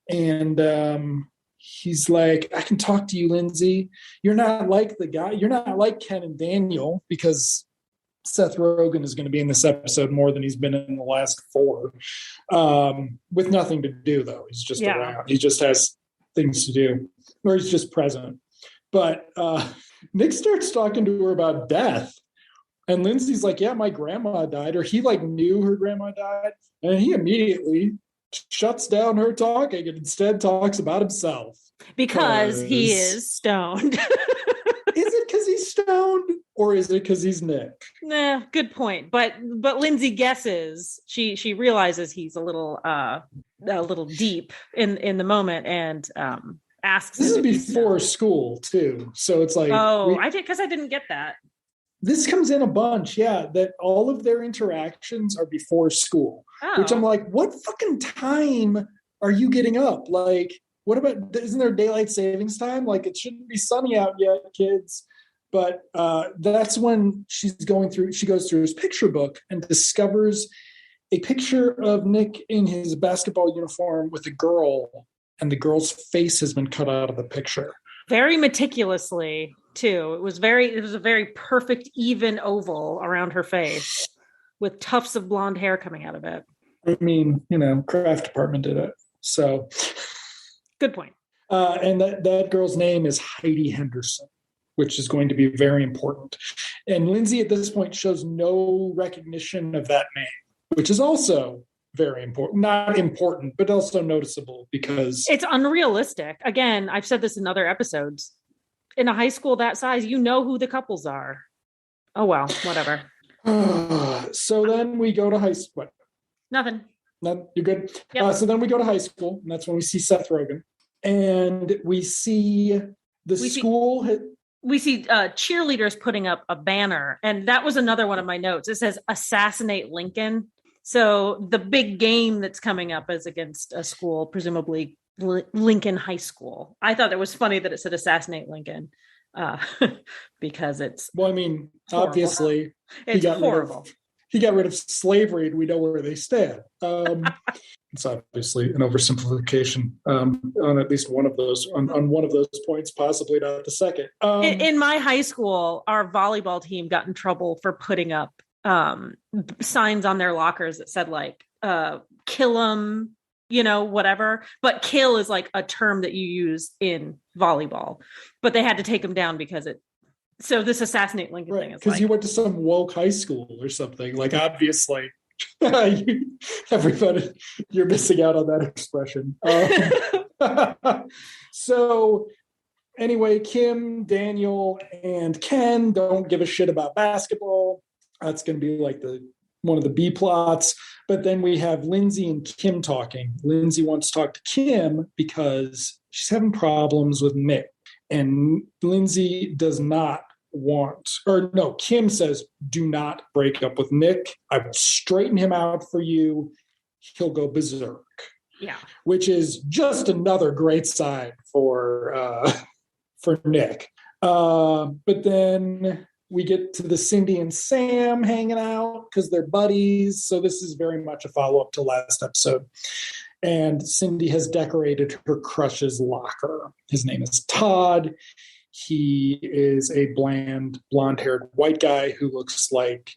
and he's like, I can talk to you, Lindsay. You're not like the guy. You're not like Ken and Daniel, because Seth Rogen is going to be in this episode more than he's been in the last 4, with nothing to do, though. He's just around. He just has things to do, or he's just present. But Nick starts talking to her about death. And Lindsay's like, yeah, my grandma died, or he knew her grandma died. And he immediately shuts down her talking and instead talks about himself. Because he is stoned. Is it because he's stoned, or is it because he's Nick? Nah, good point. But Lindsay guesses, she realizes he's a little deep in the moment, and asks. This is before school too, so it's like, I didn't get that. This comes in a bunch, that all of their interactions are before school, which I'm like, what fucking time are you getting up? What about, isn't there daylight savings time? It shouldn't be sunny out yet, kids. But that's when she goes through his picture book and discovers a picture of Nick in his basketball uniform with a girl, and the girl's face has been cut out of the picture. Very meticulously, too. It was a very perfect, even oval around her face with tufts of blonde hair coming out of it. I mean, craft department did it. So good point. And that girl's name is Heidi Henderson, which is going to be very important. And Lindsay at this point shows no recognition of that name, which is also very important. Not important, but also noticeable, because it's unrealistic. Again, I've said this in other episodes. In a high school that size, you know who the couples are. Oh, well, whatever. So then we go to high school. Nothing. No, you're good? Yep. So then we go to high school, and that's when we see Seth Rogen. And we see school. We see cheerleaders putting up a banner. And that was another one of my notes. It says, "Assassinate Lincoln." So the big game that's coming up is against a school, presumably Lincoln High School. I thought it was funny that it said "Assassinate Lincoln," because it's horrible. Obviously, it's horrible. He got rid of slavery, and we know where they stand. It's obviously an oversimplification on at least one of those, on one of those points, possibly not the second. In my high school, our volleyball team got in trouble for putting up signs on their lockers that said "kill them," whatever. But "kill" is a term that you use in volleyball, but they had to take them down because so this "Assassinate Lincoln" thing is because you went to some woke high school or something. Obviously, everybody, you're missing out on that expression. So anyway, Kim, Daniel, and Ken don't give a shit about basketball. That's going to be one of the B plots. But then we have Lindsay and Kim talking. Lindsay wants to talk to Kim because she's having problems with Nick. And Lindsay does not Kim says, do not break up with Nick. I will straighten him out for you. He'll go berserk. Yeah. Which is just another great sign for Nick. But then we get to the Cindy and Sam hanging out because they're buddies. So this is very much a follow-up to last episode. And Cindy has decorated her crush's locker. His name is Todd. He is a blonde-haired white guy who looks like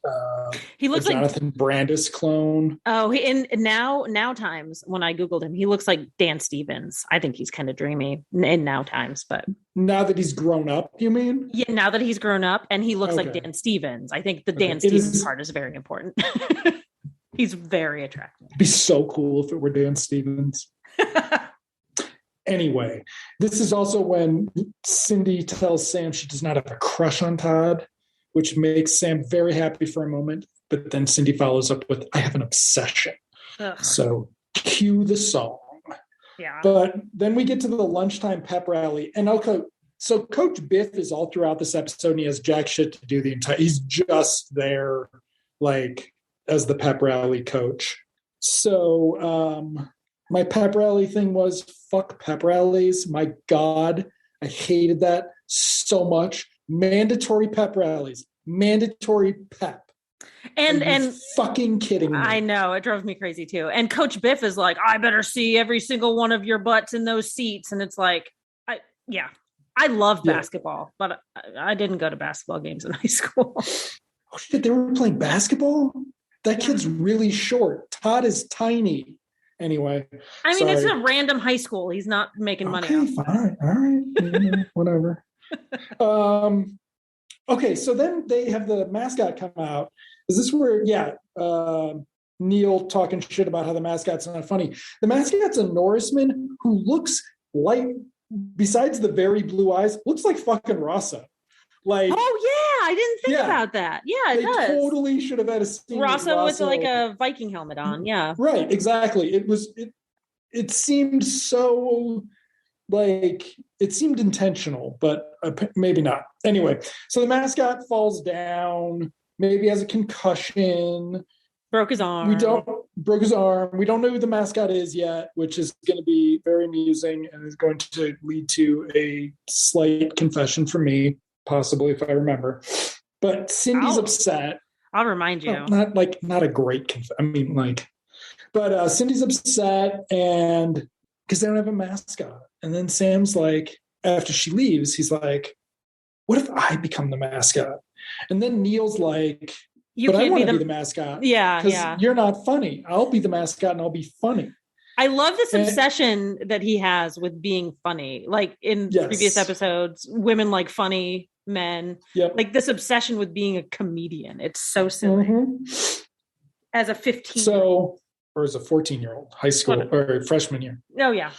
Jonathan Brandis clone. Oh, in now times when I Googled him, he looks like Dan Stevens. I think he's kind of dreamy in now times, but now that he's grown up, you mean? Yeah, now that he's grown up, and he looks like Dan Stevens. I think the Dan Stevens part is very important. He's very attractive. It'd be so cool if it were Dan Stevens. Anyway, this is also when Cindy tells Sam she does not have a crush on Todd, which makes Sam very happy for a moment. But then Cindy follows up with, I have an obsession. Ugh. So cue the song. Yeah. But then we get to the lunchtime pep rally. And so Coach Biff is all throughout this episode, and he has jack shit to do he's just there, like, as the pep rally coach. So, my pep rally thing was fuck pep rallies. My God, I hated that so much. Mandatory pep rallies, mandatory pep. And fucking kidding me. I know, it drove me crazy too. And Coach Biff is like, I better see every single one of your butts in those seats. And it's like, I love basketball, but I didn't go to basketball games in high school. Oh shit, they were playing basketball? That kid's really short. Todd is tiny. Anyway, I mean, it's a random high school. He's not making money. Okay, fine. All right. Whatever. Okay, so then they have the mascot come out. Is this where, Neil talking shit about how the mascot's not funny. The mascot's a Norseman who looks like, besides the very blue eyes, looks like fucking Rosso. Like, oh yeah, I didn't think about that. Yeah, it does. Totally should have had a scene Rosso with like a Viking helmet on. Yeah, right. Exactly. It seemed so like it seemed intentional, but maybe not. Anyway, so the mascot falls down. Maybe has a concussion. Broke his arm. We don't know who the mascot is yet, which is going to be very amusing and is going to lead to a slight confession from me. Possibly, if I remember. But Cindy's upset. I'll remind you. Not a great but Cindy's upset and because they don't have a mascot. And then Sam's like, after she leaves, he's like, what if I become the mascot? And then Neil's like, but I want to be the mascot. Yeah. Because you're not funny. I'll be the mascot and I'll be funny. I love this obsession that he has with being funny. Like in previous episodes, women like funny men. Yep. Like this obsession with being a comedian. It's so silly. Mm-hmm. As a 15 or as a 14-year-old, high school or freshman year. Oh yeah.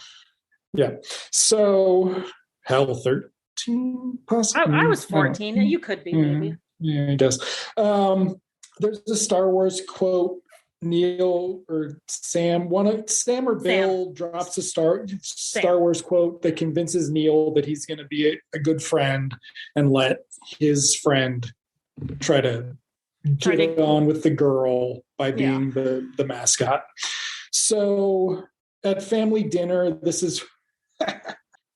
Yeah. So 13 possibly. I was 14. You could be maybe. Yeah, I guess. There's a Star Wars quote. Neil or Sam or Bill drops a Star Wars quote that convinces Neil that he's going to be a good friend and let his friend try to get on with the girl by being the mascot. So at family dinner, this is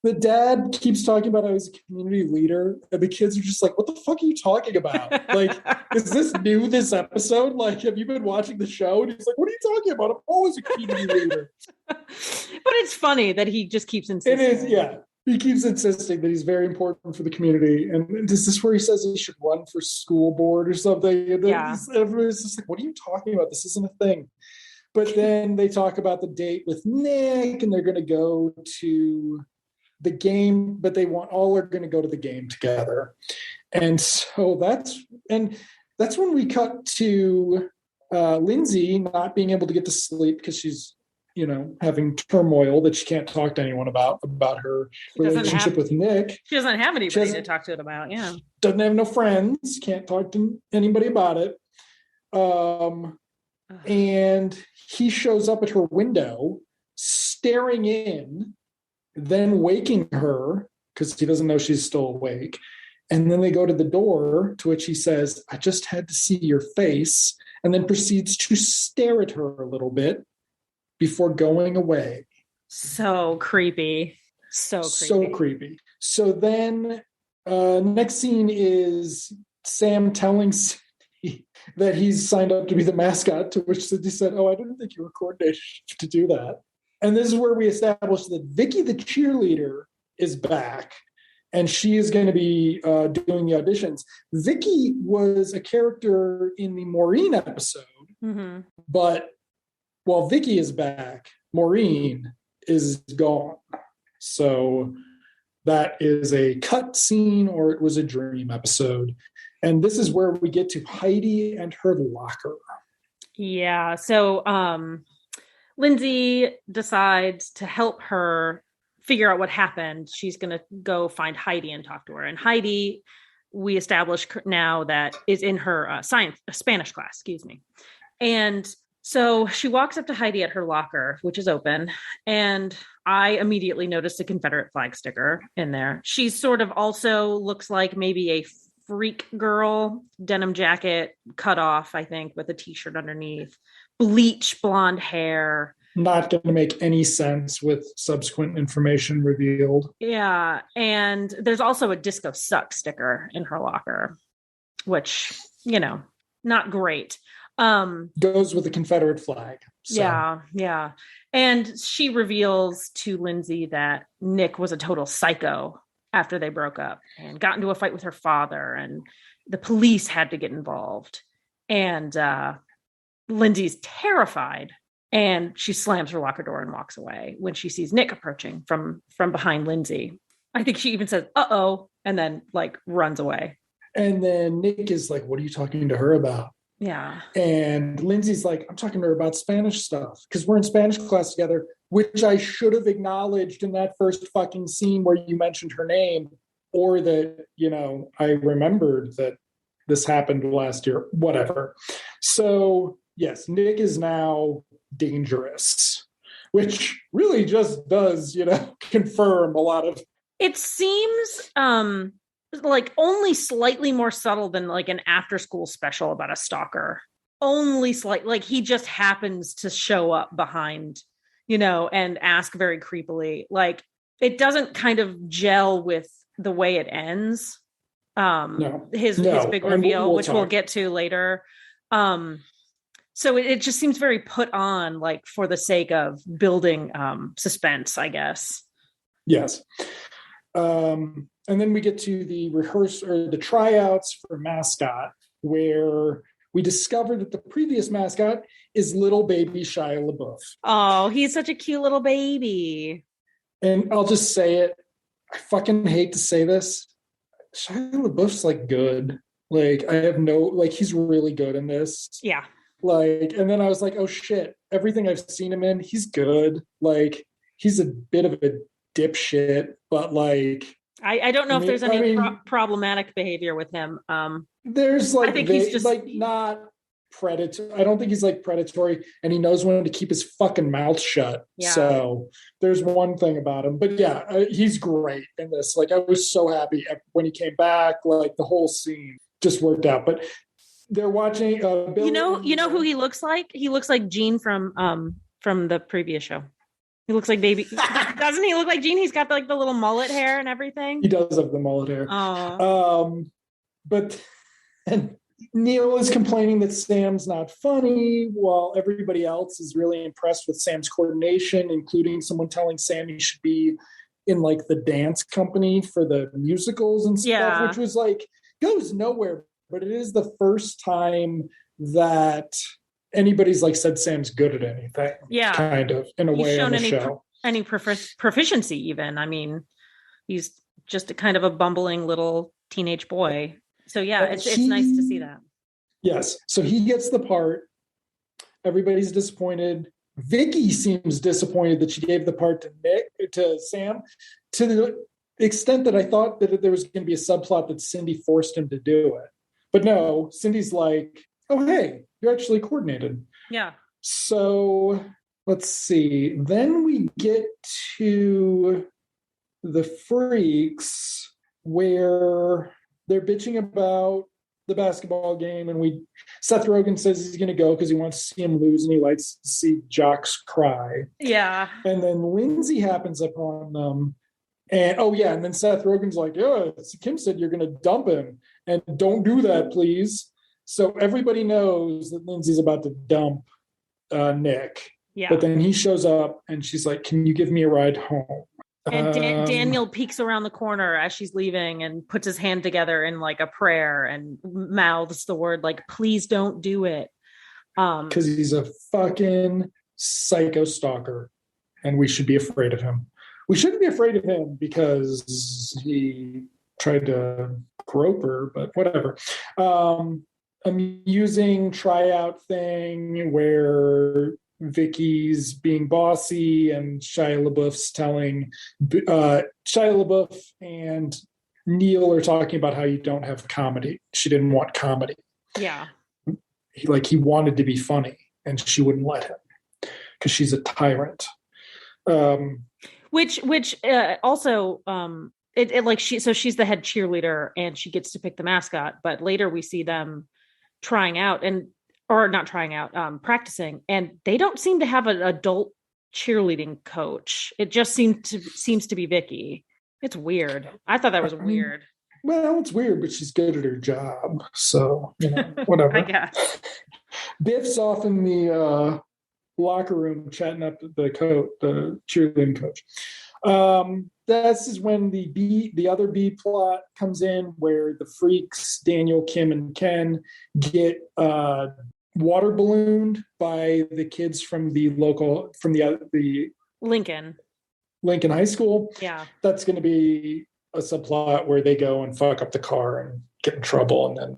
the dad keeps talking about how he's a community leader, and the kids are just like, what the fuck are you talking about? Like, is this new this episode? Like, have you been watching the show? And he's like, what are you talking about? I'm always a community leader. But it's funny that he just keeps insisting. It is, yeah. He keeps insisting that he's very important for the community. And is this where he says he should run for school board or something? And everybody's just like, what are you talking about? This isn't a thing. But then they talk about the date with Nick, and they're going to go to the game, but all are going to go to the game together. And so that's when we cut to Lindsay not being able to get to sleep because she's, having turmoil that she can't talk to anyone about her relationship with Nick. She doesn't have anybody to talk to it about. Yeah. Doesn't have no friends. Can't talk to anybody about it. And he shows up at her window staring in, then waking her because he doesn't know she's still awake. And then they go to the door, to which he says, I just had to see your face, and then proceeds to stare at her a little bit before going away. So creepy. So creepy. So then next scene is Sam telling Cindy that he's signed up to be the mascot, to which Cindy said, oh, I didn't think you were coordinated to do that. And this is where we establish that Vicky, the cheerleader, is back. And she is going to be doing the auditions. Vicky was a character in the Maureen episode. Mm-hmm. But while Vicky is back, Maureen is gone. So that is a cut scene, or it was a dream episode. And this is where we get to Heidi and her locker. Yeah. So Lindsay decides to help her figure out what happened. She's going to go find Heidi and talk to her. And Heidi, we establish now that is in her Spanish class, excuse me. And so she walks up to Heidi at her locker, which is open. And I immediately noticed a Confederate flag sticker in there. She sort of also looks like maybe a freak girl, denim jacket cut off, I think, with a t-shirt underneath, bleach blonde hair. Not going to make any sense with subsequent information revealed. Yeah. And there's also a Disco Sucks sticker in her locker, which, not great. Goes with the Confederate flag. So. Yeah. And she reveals to Lindsay that Nick was a total psycho after they broke up and got into a fight with her father, and the police had to get involved. And Lindsay's terrified. And she slams her locker door and walks away when she sees Nick approaching from behind Lindsay. I think she even says, uh-oh, and then runs away. And then Nick is like, what are you talking to her about? Yeah. And Lindsay's like, I'm talking to her about Spanish stuff because we're in Spanish class together, which I should have acknowledged in that first fucking scene where you mentioned her name, or that, I remembered that this happened last year, whatever. So yes, Nick is now dangerous, which really just does, confirm a lot of. It seems only slightly more subtle than an after school special about a stalker. Only slight, he just happens to show up behind, and ask very creepily. It doesn't kind of gel with the way it ends. His big reveal, which we'll get to later. So it just seems very put on, for the sake of building suspense, I guess. Yes. And then we get to the rehearsal or the tryouts for mascot, where we discover that the previous mascot is little baby Shia LaBeouf. Oh, he's such a cute little baby. And I'll just say it. I fucking hate to say this. Shia LaBeouf's good. I have he's really good in this. Yeah. And then I was like, oh shit, everything I've seen him in, he's good. He's a bit of a dipshit, but I don't know if there's any problematic behavior with him. There's I think he's just not predatory. I don't think he's predatory, and he knows when to keep his fucking mouth shut. Yeah. So there's one thing about him, but yeah, he's great in this. I was so happy when he came back. The whole scene just worked out. But they're watching. Bill, you know who he looks like? He looks like Gene from the previous show. He looks like baby. Doesn't he look like Gene? He's got the little mullet hair and everything. He does have the mullet hair. Oh. But and Neil is complaining that Sam's not funny, while everybody else is really impressed with Sam's coordination, including someone telling Sam he should be in the dance company for the musicals and stuff, which was goes nowhere. But it is the first time that anybody's said Sam's good at anything. Yeah. Kind of, in a way, on the show. Any proficiency even. I mean, he's just a kind of a bumbling little teenage boy. So yeah, it's nice to see that. Yes. So he gets the part. Everybody's disappointed. Vicky seems disappointed that she gave the part to Sam, to the extent that I thought that there was going to be a subplot that Cindy forced him to do it. But no, Cindy's like, oh, hey, you're actually coordinated. Yeah. So let's see. Then we get to the Freaks, where they're bitching about the basketball game, and Seth Rogen says he's going to go because he wants to see him lose and he likes to see jocks cry. Yeah. And then Lindsay happens upon them, and then Seth Rogen's like, yeah, Kim said you're going to dump him, and don't do that, please. So everybody knows that Lindsay's about to dump Nick. Yeah. But then he shows up and she's like, can you give me a ride home? And Daniel peeks around the corner as she's leaving and puts his hand together in like a prayer and mouths the word like, please don't do it. Because he's a fucking psycho stalker and we should be afraid of him. We shouldn't be afraid of him because he tried to grope her, but whatever. Amusing tryout thing where Vicky's being bossy and Shia LaBeouf's telling Shia LaBeouf and Neil are talking about how you don't have comedy. She didn't want comedy. Yeah. He wanted to be funny and she wouldn't let him because she's a tyrant. Which also she's the head cheerleader and she gets to pick the mascot, but later we see them practicing, and they don't seem to have an adult cheerleading coach. It just seems to be Vicky. It's weird. I thought that was weird. Well, it's weird, but she's good at her job, so whatever. I guess. Biff's off in the locker room chatting up the cheerleading coach. This is when the other B plot comes in, where the freaks, Daniel, Kim, and Ken, get water ballooned by the kids from the Lincoln High School. Yeah, that's going to be a subplot where they go and fuck up the car and get in trouble, and then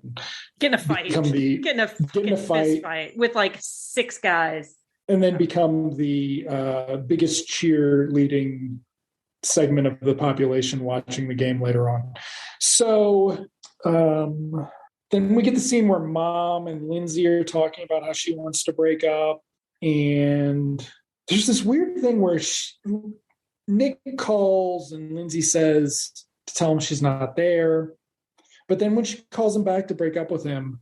get in a fight, get in a fight with like 6 guys, and then become the biggest cheerleading segment of the population watching the game later on. So then we get the scene where Mom and Lindsay are talking about how she wants to break up, and there's this weird thing where Nick calls and Lindsay says to tell him she's not there, but then when she calls him back to break up with him,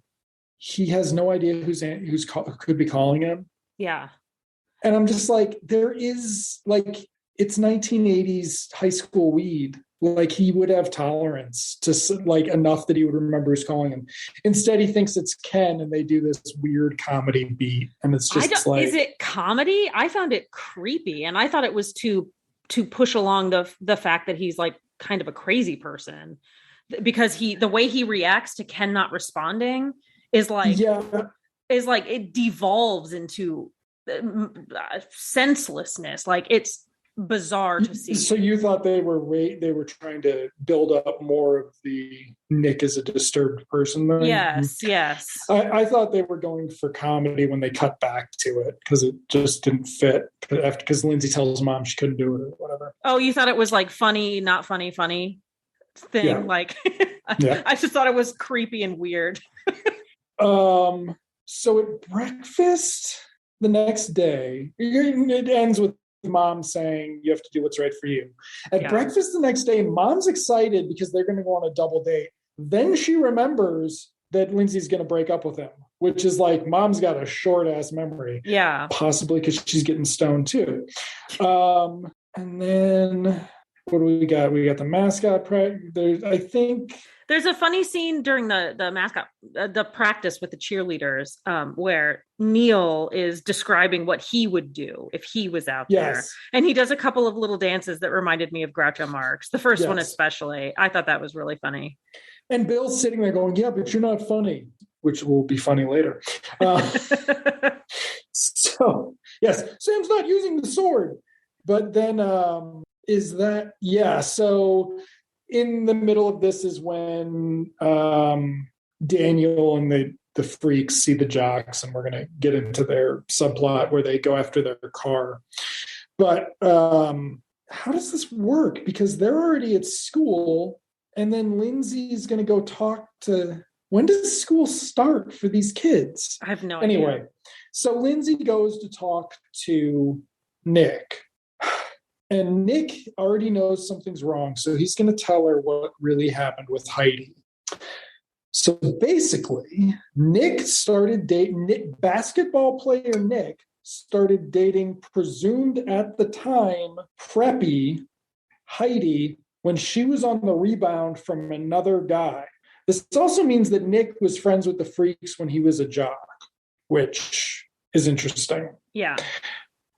he has no idea who's could be calling him. Yeah. And I'm just like, there is like, it's 1980s high school weed. Like, he would have tolerance to like enough that he would remember who's calling him. Instead, he thinks it's Ken, and they do this weird comedy beat, and it's just like, is it comedy? I found it creepy, and I thought it was to push along the fact that he's like kind of a crazy person, because the way he reacts to Ken not responding is like it devolves into senselessness. Like, it's bizarre to see. So you thought they were trying to build up more of the Nick as a disturbed person thing? Yes. I thought they were going for comedy when they cut back to it, because it just didn't fit, because Lindsay tells Mom she couldn't do it or whatever. Oh, you thought it was like funny, not funny thing? Yeah. Like, I just thought it was creepy and weird. So at breakfast the next day, it ends with Mom saying you have to do what's right for you. At breakfast the next day, Mom's excited because they're going to go on a double date. Then she remembers that Lindsay's going to break up with him, which is like, Mom's got a short ass memory. Yeah. Possibly because she's getting stoned too. And then what do we got? We got the mascot practice. I think there's a funny scene during the mascot, the practice with the cheerleaders, where Neil is describing what he would do if he was out there. And he does a couple of little dances that reminded me of Groucho Marx. The first one especially. I thought that was really funny. And Bill's sitting there going, yeah, but you're not funny, which will be funny later. So, yes, Sam's not using the sword. But then so in the middle of this is when Daniel and the freaks see the jocks, and we're going to get into their subplot where they go after their car. But how does this work? Because they're already at school, and then Lindsay's going to go talk to... When does school start for these kids? I have no idea. Anyway, so Lindsay goes to talk to Nick. And Nick already knows something's wrong, so he's going to tell her what really happened with Heidi. So basically, basketball player Nick started dating presumed at the time preppy Heidi when she was on the rebound from another guy. This also means that Nick was friends with the freaks when he was a jock, which is interesting. Yeah.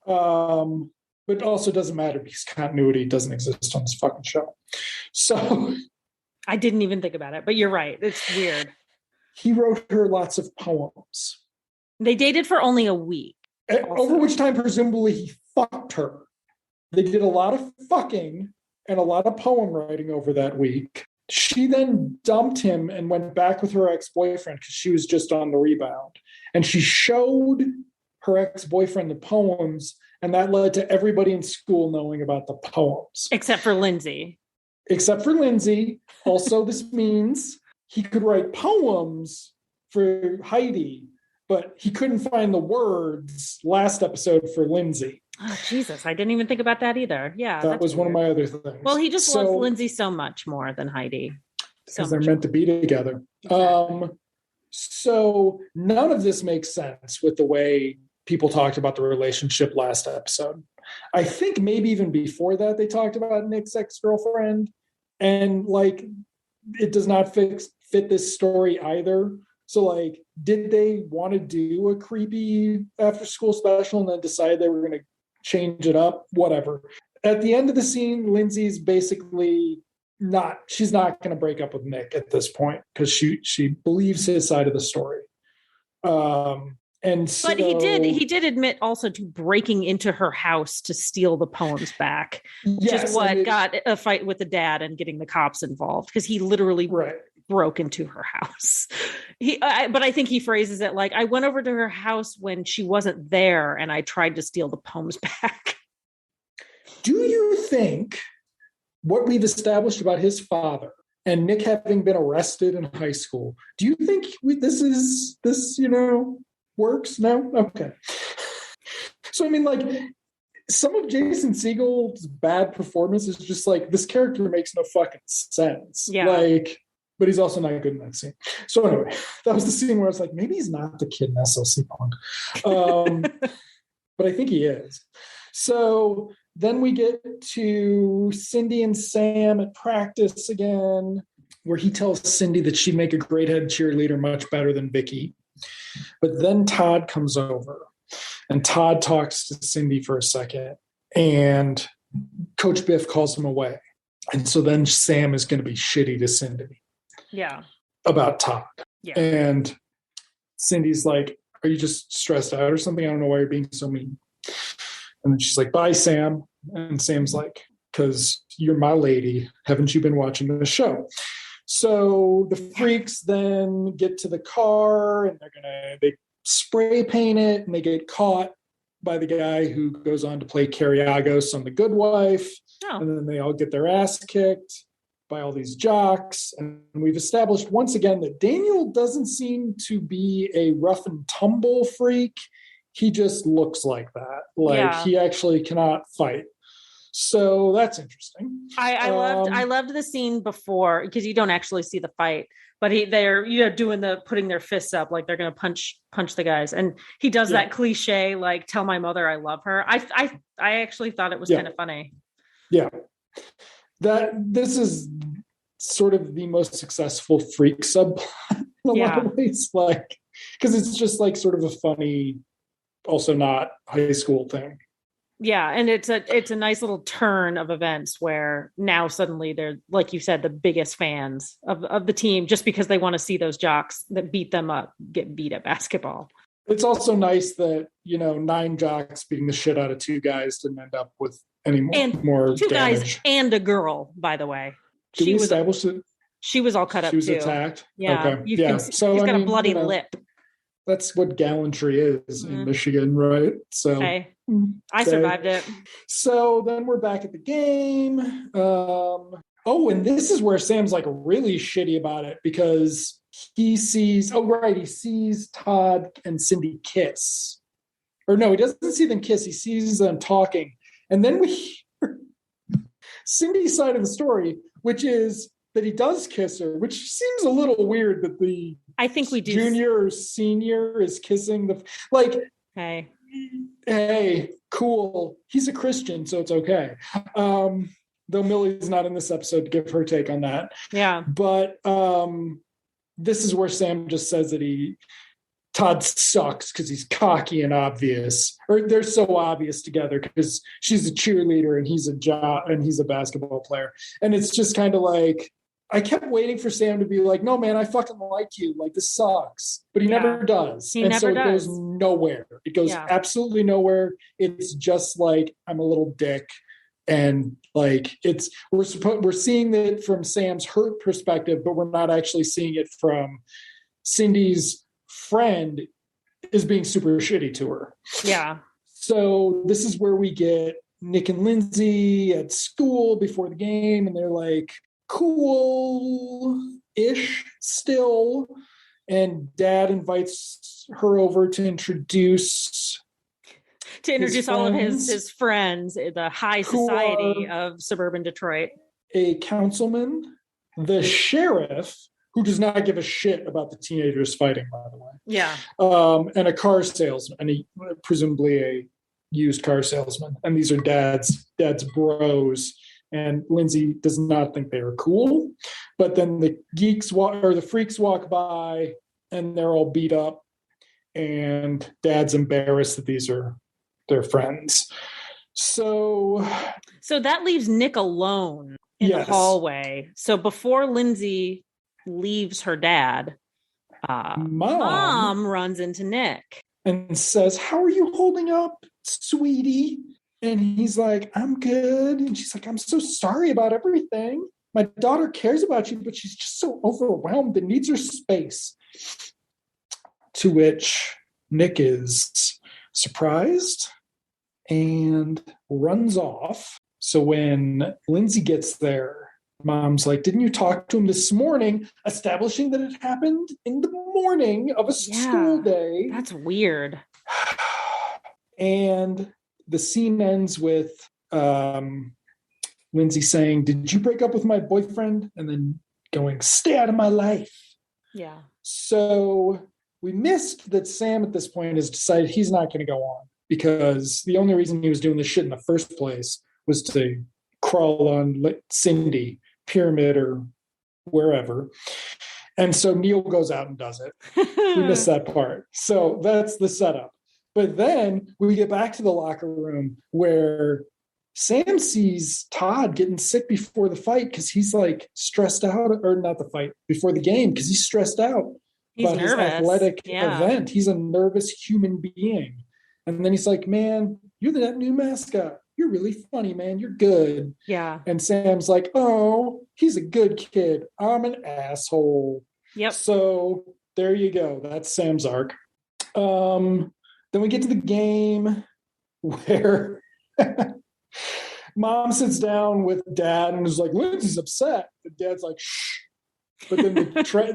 But also doesn't matter because continuity doesn't exist on this fucking show. So I didn't even think about it, but you're right. It's weird. He wrote her lots of poems. They dated for only a week. Over which time, presumably, he fucked her. They did a lot of fucking and a lot of poem writing over that week. She then dumped him and went back with her ex-boyfriend because she was just on the rebound. And she showed her ex-boyfriend the poems, and that led to everybody in school knowing about the poems. Except for Lindsay. Also, this means he could write poems for Heidi, but he couldn't find the words last episode for Lindsay. Oh, Jesus. I didn't even think about that either. Yeah. That was one of my other things. Well, he just loves Lindsay so much more than Heidi. Because they're meant to be together. Exactly. So none of this makes sense with the way people talked about the relationship last episode. I think maybe even before that, they talked about Nick's ex-girlfriend. And like, it does not fit this story either. So like, did they want to do a creepy after school special and then decide they were going to change it up? Whatever. At the end of the scene, Lindsay's basically she's not going to break up with Nick at this point because she believes his side of the story. But he did admit also to breaking into her house to steal the poems back, which is what got a fight with the dad and getting the cops involved, because he literally broke into her house. But I think he phrases it like, I went over to her house when she wasn't there and I tried to steal the poems back. Do you think what we've established about his father and Nick having been arrested in high school, do you think this works? No? Okay. So, I mean, like, some of Jason Segel's bad performance is just like, this character makes no fucking sense. Yeah. Like, but he's also not good in that scene. So anyway, that was the scene where I was like, maybe he's not the kid in SLC Punk. But I think he is. So then we get to Cindy and Sam at practice again, where he tells Cindy that she'd make a great head cheerleader, much better than Vicky. But then Todd comes over, and Todd talks to Cindy for a second, and Coach Biff calls him away. And so then Sam is going to be shitty to Cindy. Yeah. About Todd. Yeah. And Cindy's like, are you just stressed out or something? I don't know why you're being so mean. And then she's like, bye, Sam. And Sam's like, because you're my lady. Haven't you been watching the show? So the freaks then get to the car and they spray paint it, and they get caught by the guy who goes on to play Kariagos on The Good Wife. Oh. And then they all get their ass kicked by all these jocks. And we've established once again that Daniel doesn't seem to be a rough and tumble freak. He just looks like that. Like, he actually cannot fight. So that's interesting. I loved the scene before, because you don't actually see the fight, but they're doing putting their fists up like they're going to punch the guys, and he does that cliche like, tell my mother I love her. I actually thought it was kind of funny. Yeah, this is sort of the most successful freak subplot in a lot of ways, like, because it's just like sort of a funny, also not high school thing. Yeah, and it's a nice little turn of events where now suddenly they're, like you said, the biggest fans of the team, just because they want to see those jocks that beat them up get beat at basketball. It's also nice that 9 jocks beating the shit out of 2 guys didn't end up with any more 2 damage. guys and a girl, by the way. Did we establish it? She was all cut up too. She was too. attacked? Yeah. Okay. So he's got a bloody lip. That's what gallantry is in Michigan, right? So I survived it. So then we're back at the game. And this is where Sam's like really shitty about it, because he sees Todd and Cindy kiss. Or no, he doesn't see them kiss. He sees them talking. And then we hear Cindy's side of the story, which is that he does kiss her, which seems a little weird that the I think we do. Junior or senior is kissing hey, cool. He's a Christian, so it's okay. Though Millie's not in this episode to give her take on that. Yeah. But this is where Sam just says that Todd sucks because he's cocky and obvious, or they're so obvious together because she's a cheerleader and he's a basketball player. And it's just kind of like, I kept waiting for Sam to be like, no, man, I fucking like you. Like, this sucks. But he never does. It goes nowhere. It goes absolutely nowhere. It's just like, I'm a little dick. And like, we're seeing it from Sam's hurt perspective, but we're not actually seeing it from Cindy's friend is being super shitty to her. Yeah. So this is where we get Nick and Lindsay at school before the game, and they're like cool-ish still. And Dad invites her over to introduce all of his friends, the high society of suburban Detroit. A councilman, the sheriff, who does not give a shit about the teenagers fighting, by the way. Yeah. And a car salesman, and presumably a used car salesman. And these are dad's bros. And Lindsay does not think they are cool. But then the the freaks walk by, and they're all beat up. And Dad's embarrassed that these are their friends. So that leaves Nick alone in the hallway. So before Lindsay leaves her dad, Mom runs into Nick and says, "How are you holding up, sweetie?" And he's like, "I'm good." And she's like, "I'm so sorry about everything. My daughter cares about you, but she's just so overwhelmed and needs her space." To which Nick is surprised and runs off. So when Lindsay gets there, Mom's like, "Didn't you talk to him this morning?" Establishing that it happened in the morning of a school day. That's weird. And the scene ends with Lindsay saying, "Did you break up with my boyfriend?" And then going, "Stay out of my life." Yeah. So we missed that Sam at this point has decided he's not going to go on, because the only reason he was doing this shit in the first place was to crawl on Cindy, Pyramid, or wherever. And so Neil goes out and does it. We missed that part. So that's the setup. But then we get back to the locker room where Sam sees Todd getting sick before the fight because he's like stressed out, or not the fight, before the game, because he's stressed out about his athletic event. He's a nervous human being. And then he's like, "Man, you're that new mascot. You're really funny, man. You're good." Yeah. And Sam's like, "Oh, he's a good kid. I'm an asshole." Yep. So there you go. That's Sam's arc. Then we get to the game where Mom sits down with Dad and is like, "Lindsay's upset." And Dad's like, "Shh." But then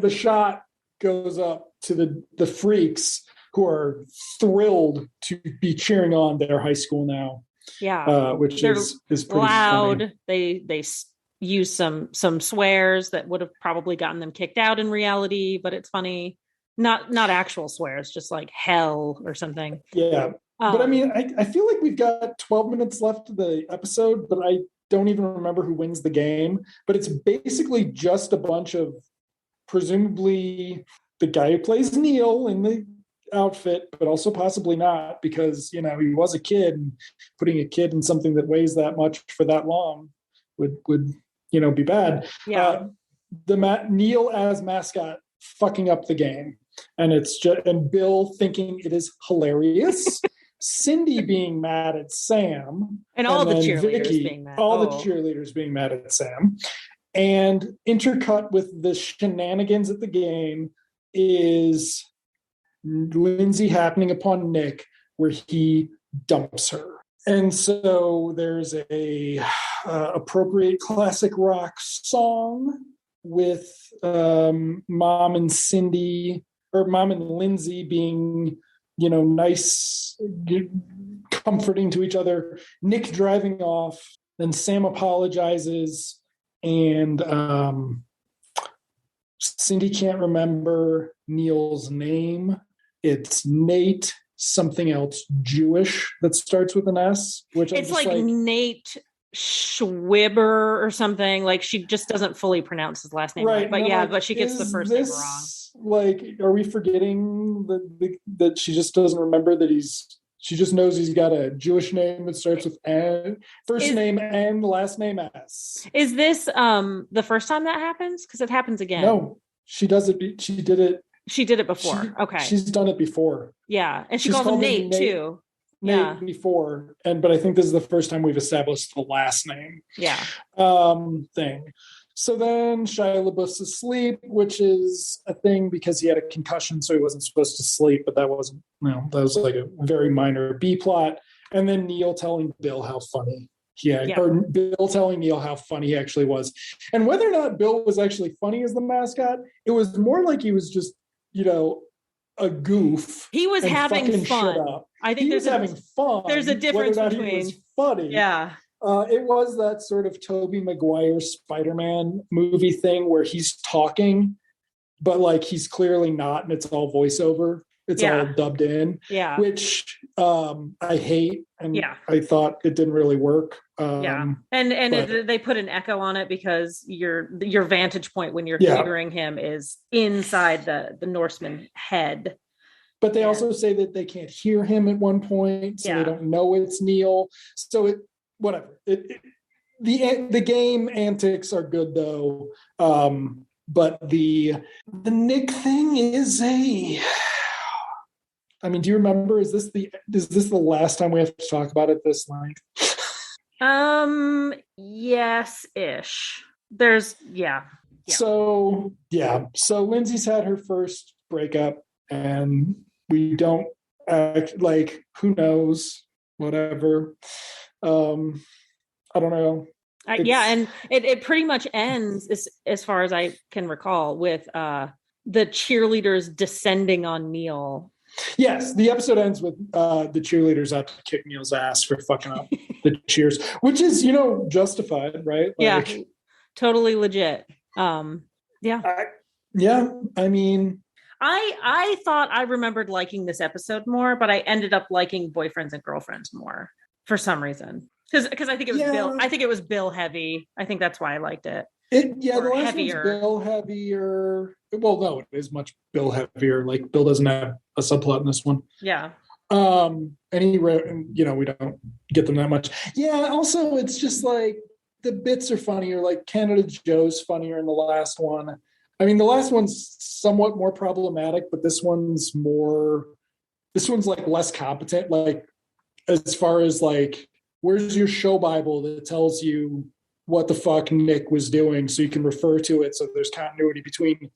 the shot goes up to the freaks, who are thrilled to be cheering on their high school now. Yeah. Which is pretty loud. Funny. They use some swears that would have probably gotten them kicked out in reality, but it's funny. Not actual swears, just like hell or something. Yeah. But I mean, I feel like we've got 12 minutes left of the episode, but I don't even remember who wins the game. But it's basically just a bunch of, presumably, the guy who plays Neil in the outfit, but also possibly not, because, he was a kid, and putting a kid in something that weighs that much for that long would be bad. Yeah. Neil as mascot fucking up the game. And it's just, and Bill thinking it is hilarious. Cindy being mad at Sam. And all the cheerleaders being mad. All the cheerleaders being mad at Sam. And intercut with the shenanigans at the game is Lindsay happening upon Nick, where he dumps her. And so there's a appropriate classic rock song with Mom and Cindy, or Mom and Lindsay being, nice, comforting to each other. Nick driving off, then Sam apologizes, and Cindy can't remember Neil's name. It's Nate something else Jewish that starts with an S, which it's like Nate Schwibber or something. Like, she just doesn't fully pronounce his last name right. But yeah, like, but she gets the first name wrong. Like, are we forgetting that she just doesn't remember that she just knows he's got a Jewish name that starts with N, name N, last name S. Is this the first time that happens? Because it happens again. No, she does it. She did it before. Okay. She's done it before. Yeah. And she calls him Nate too. Nate before. But I think this is the first time we've established the last name. Yeah. Thing. So then Shia LaBeouf's asleep, which is a thing because he had a concussion, so he wasn't supposed to sleep, but that wasn't, that was like a very minor B plot. And then Neil telling Bill how funny or Bill telling Neil how funny he actually was. And whether or not Bill was actually funny as the mascot, it was more like he was just, a goof. He was having fun. I think he was having fun. There's a difference between. He was funny. Yeah. It was that sort of Tobey Maguire Spider-Man movie thing where he's talking, but like he's clearly not, and it's all voiceover. It's all dubbed in, which I hate, and I thought it didn't really work. And they put an echo on it because your vantage point when you're figuring him is inside the Norseman head. But they also say that they can't hear him at one point, so they don't know it's Neil. So whatever. The game antics are good though, but the Nick thing is I mean, do you remember? Is this the last time we have to talk about it this length? Yes-ish. There's So Lindsay's had her first breakup, and we don't act like, who knows, whatever. I don't know. And it pretty much ends, as far as I can recall, with the cheerleaders descending on Neil. Yes, the episode ends with the cheerleaders out to kick Neil's ass for fucking up the cheers, which is, justified, right? Like, totally legit. I mean, I thought I remembered liking this episode more, but I ended up liking Boyfriends and Girlfriends more for some reason. Because I think it was Bill. I think it was Bill heavy. I think that's why I liked it. The last heavier. One's Bill heavier. Well, no, it is much Bill heavier. Like, Bill doesn't have a subplot in this one. Yeah. And he wrote, we don't get them that much. Yeah. Also, it's just like the bits are funnier. Like, Canada Joe's funnier in the last one. I mean, the last one's somewhat more problematic, but this one's like less competent. Like, as far as like, where's your show Bible that tells you what the fuck Nick was doing so you can refer to it, so there's continuity between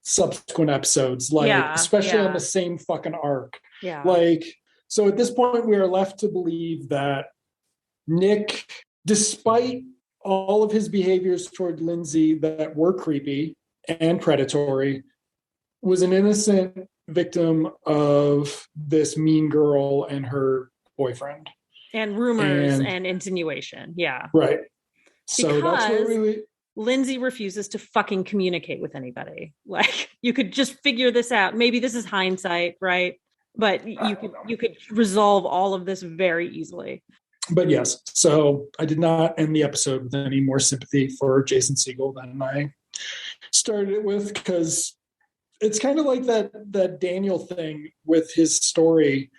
subsequent episodes, like especially on the same fucking arc. Yeah. Like, so at this point we are left to believe that Nick, despite all of his behaviors toward Lindsay that were creepy and predatory, was an innocent victim of this mean girl and her boyfriend. And rumors and insinuation. Yeah. Right. So because that's where Lindsay refuses to fucking communicate with anybody. Like, you could just figure this out. Maybe this is hindsight, right? But you could resolve all of this very easily. But yes, so I did not end the episode with any more sympathy for Jason Segel than I started it with, because it's kind of like that Daniel thing with his story.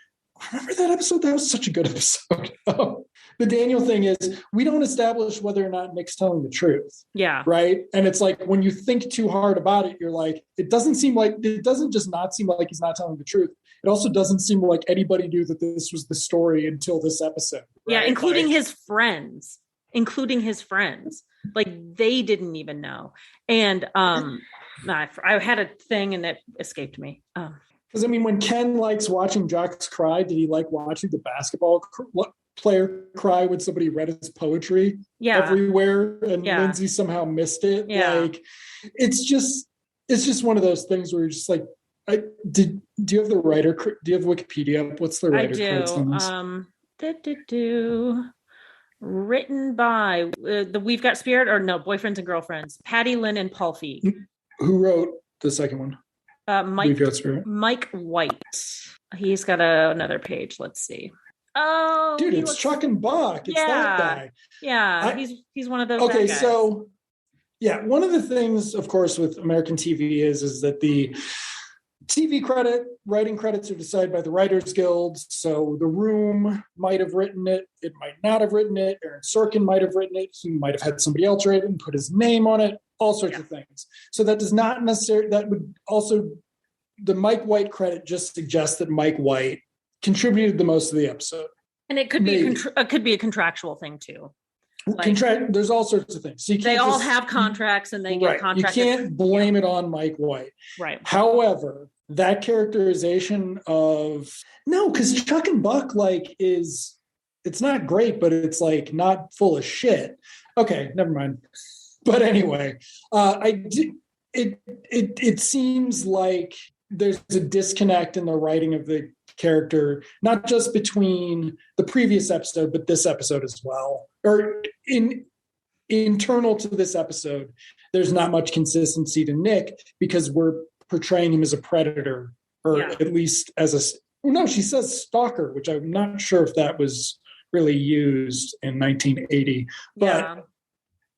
Remember that episode? That was such a good episode. The Daniel thing is, we don't establish whether or not Nick's telling the truth. Yeah. Right. And it's like, when you think too hard about it, you're like, it doesn't just not seem like he's not telling the truth. It also doesn't seem like anybody knew that this was the story until this episode. Right? Yeah. Including his friends. Like, they didn't even know. And I had a thing and it escaped me. Because, I mean, when Ken likes watching jocks cry, did he like watching the basketball player cry when somebody read his poetry everywhere and Lindsay somehow missed it? Yeah. Like, it's just one of those things where you're just like, do you have the writer? Do you have Wikipedia? What's the writer credits on this? Written by the We've Got Spirit, or no, Boyfriends and Girlfriends, Patty Lynn and Paul Feig. Who wrote the second one? Mike White. He's got another page. Let's see. Oh, dude, it's Chuck and Buck. It's that guy. Yeah, he's one of those. Okay, guys. So yeah, one of the things, of course, with American TV is that the TV writing credits are decided by the Writers Guild. So The Room might have written it. It might not have written it. Aaron Sorkin might have written it. He might have had somebody else write it and put his name on it. All sorts of things. So that does not necessarily, that would also, the Mike White credit just suggests that Mike White contributed the most of the episode. And it could be a contractual thing too. There's all sorts of things. So they all have contracts and they get contracts. You can't blame it on Mike White. Right. However, that characterization because Chuck and Buck it's not great, but it's like not full of shit. Okay, never mind. But anyway, it seems like there's a disconnect in the writing of the character, not just between the previous episode, but this episode as well. Or internal to this episode, there's not much consistency to Nick because we're portraying him as a predator, or at least she says stalker, which I'm not sure if that was really used in 1980. But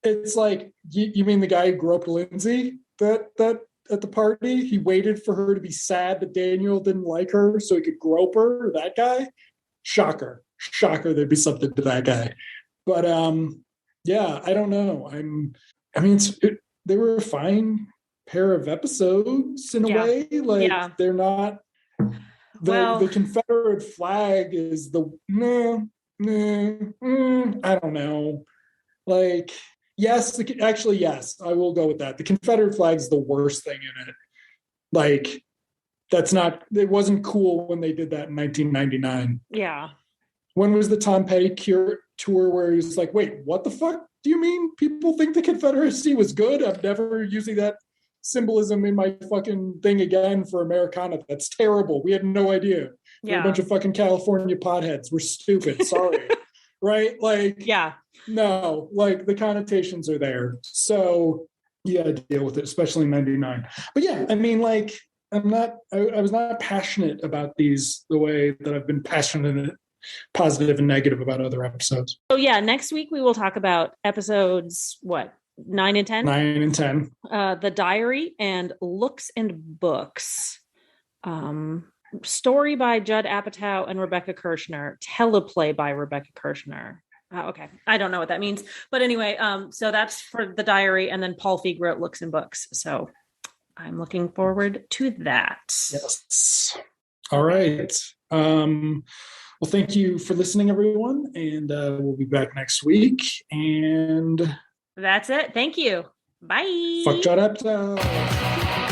it's like, you mean the guy who grew up with Lindsay? That at the party, he waited for her to be sad that Daniel didn't like her so he could grope her. That guy, shocker, there'd be something to that guy. But I don't know. They were a fine pair of episodes in a way. They're not. The Confederate flag is I don't know. Yes, I will go with that. The Confederate flag is the worst thing in it. It wasn't cool when they did that in 1999. Yeah. When was the Tom Petty tour where he was like, wait, what the fuck do you mean people think the Confederacy was good? I'm never using that symbolism in my fucking thing again for Americana. That's terrible. We had no idea. We're a bunch of fucking California potheads. We're stupid. Sorry. Right? No, the connotations are there. So yeah, deal with it, especially in 99. But yeah, I was not passionate about these the way that I've been passionate, positive and negative about other episodes. So yeah, next week we will talk about episodes, 9 and 10? 9 and 10. The Diary and Looks and Books. Story by Judd Apatow and Rebecca Kirshner. Teleplay by Rebecca Kirshner. Okay. I don't know what that means. But anyway, so that's for The Diary, and then Paul Feig wrote Looks and Books. So I'm looking forward to that. Yes. All right. Well, thank you for listening, everyone. And we'll be back next week. And that's it. Thank you. Bye. Fuck Judd Apatow.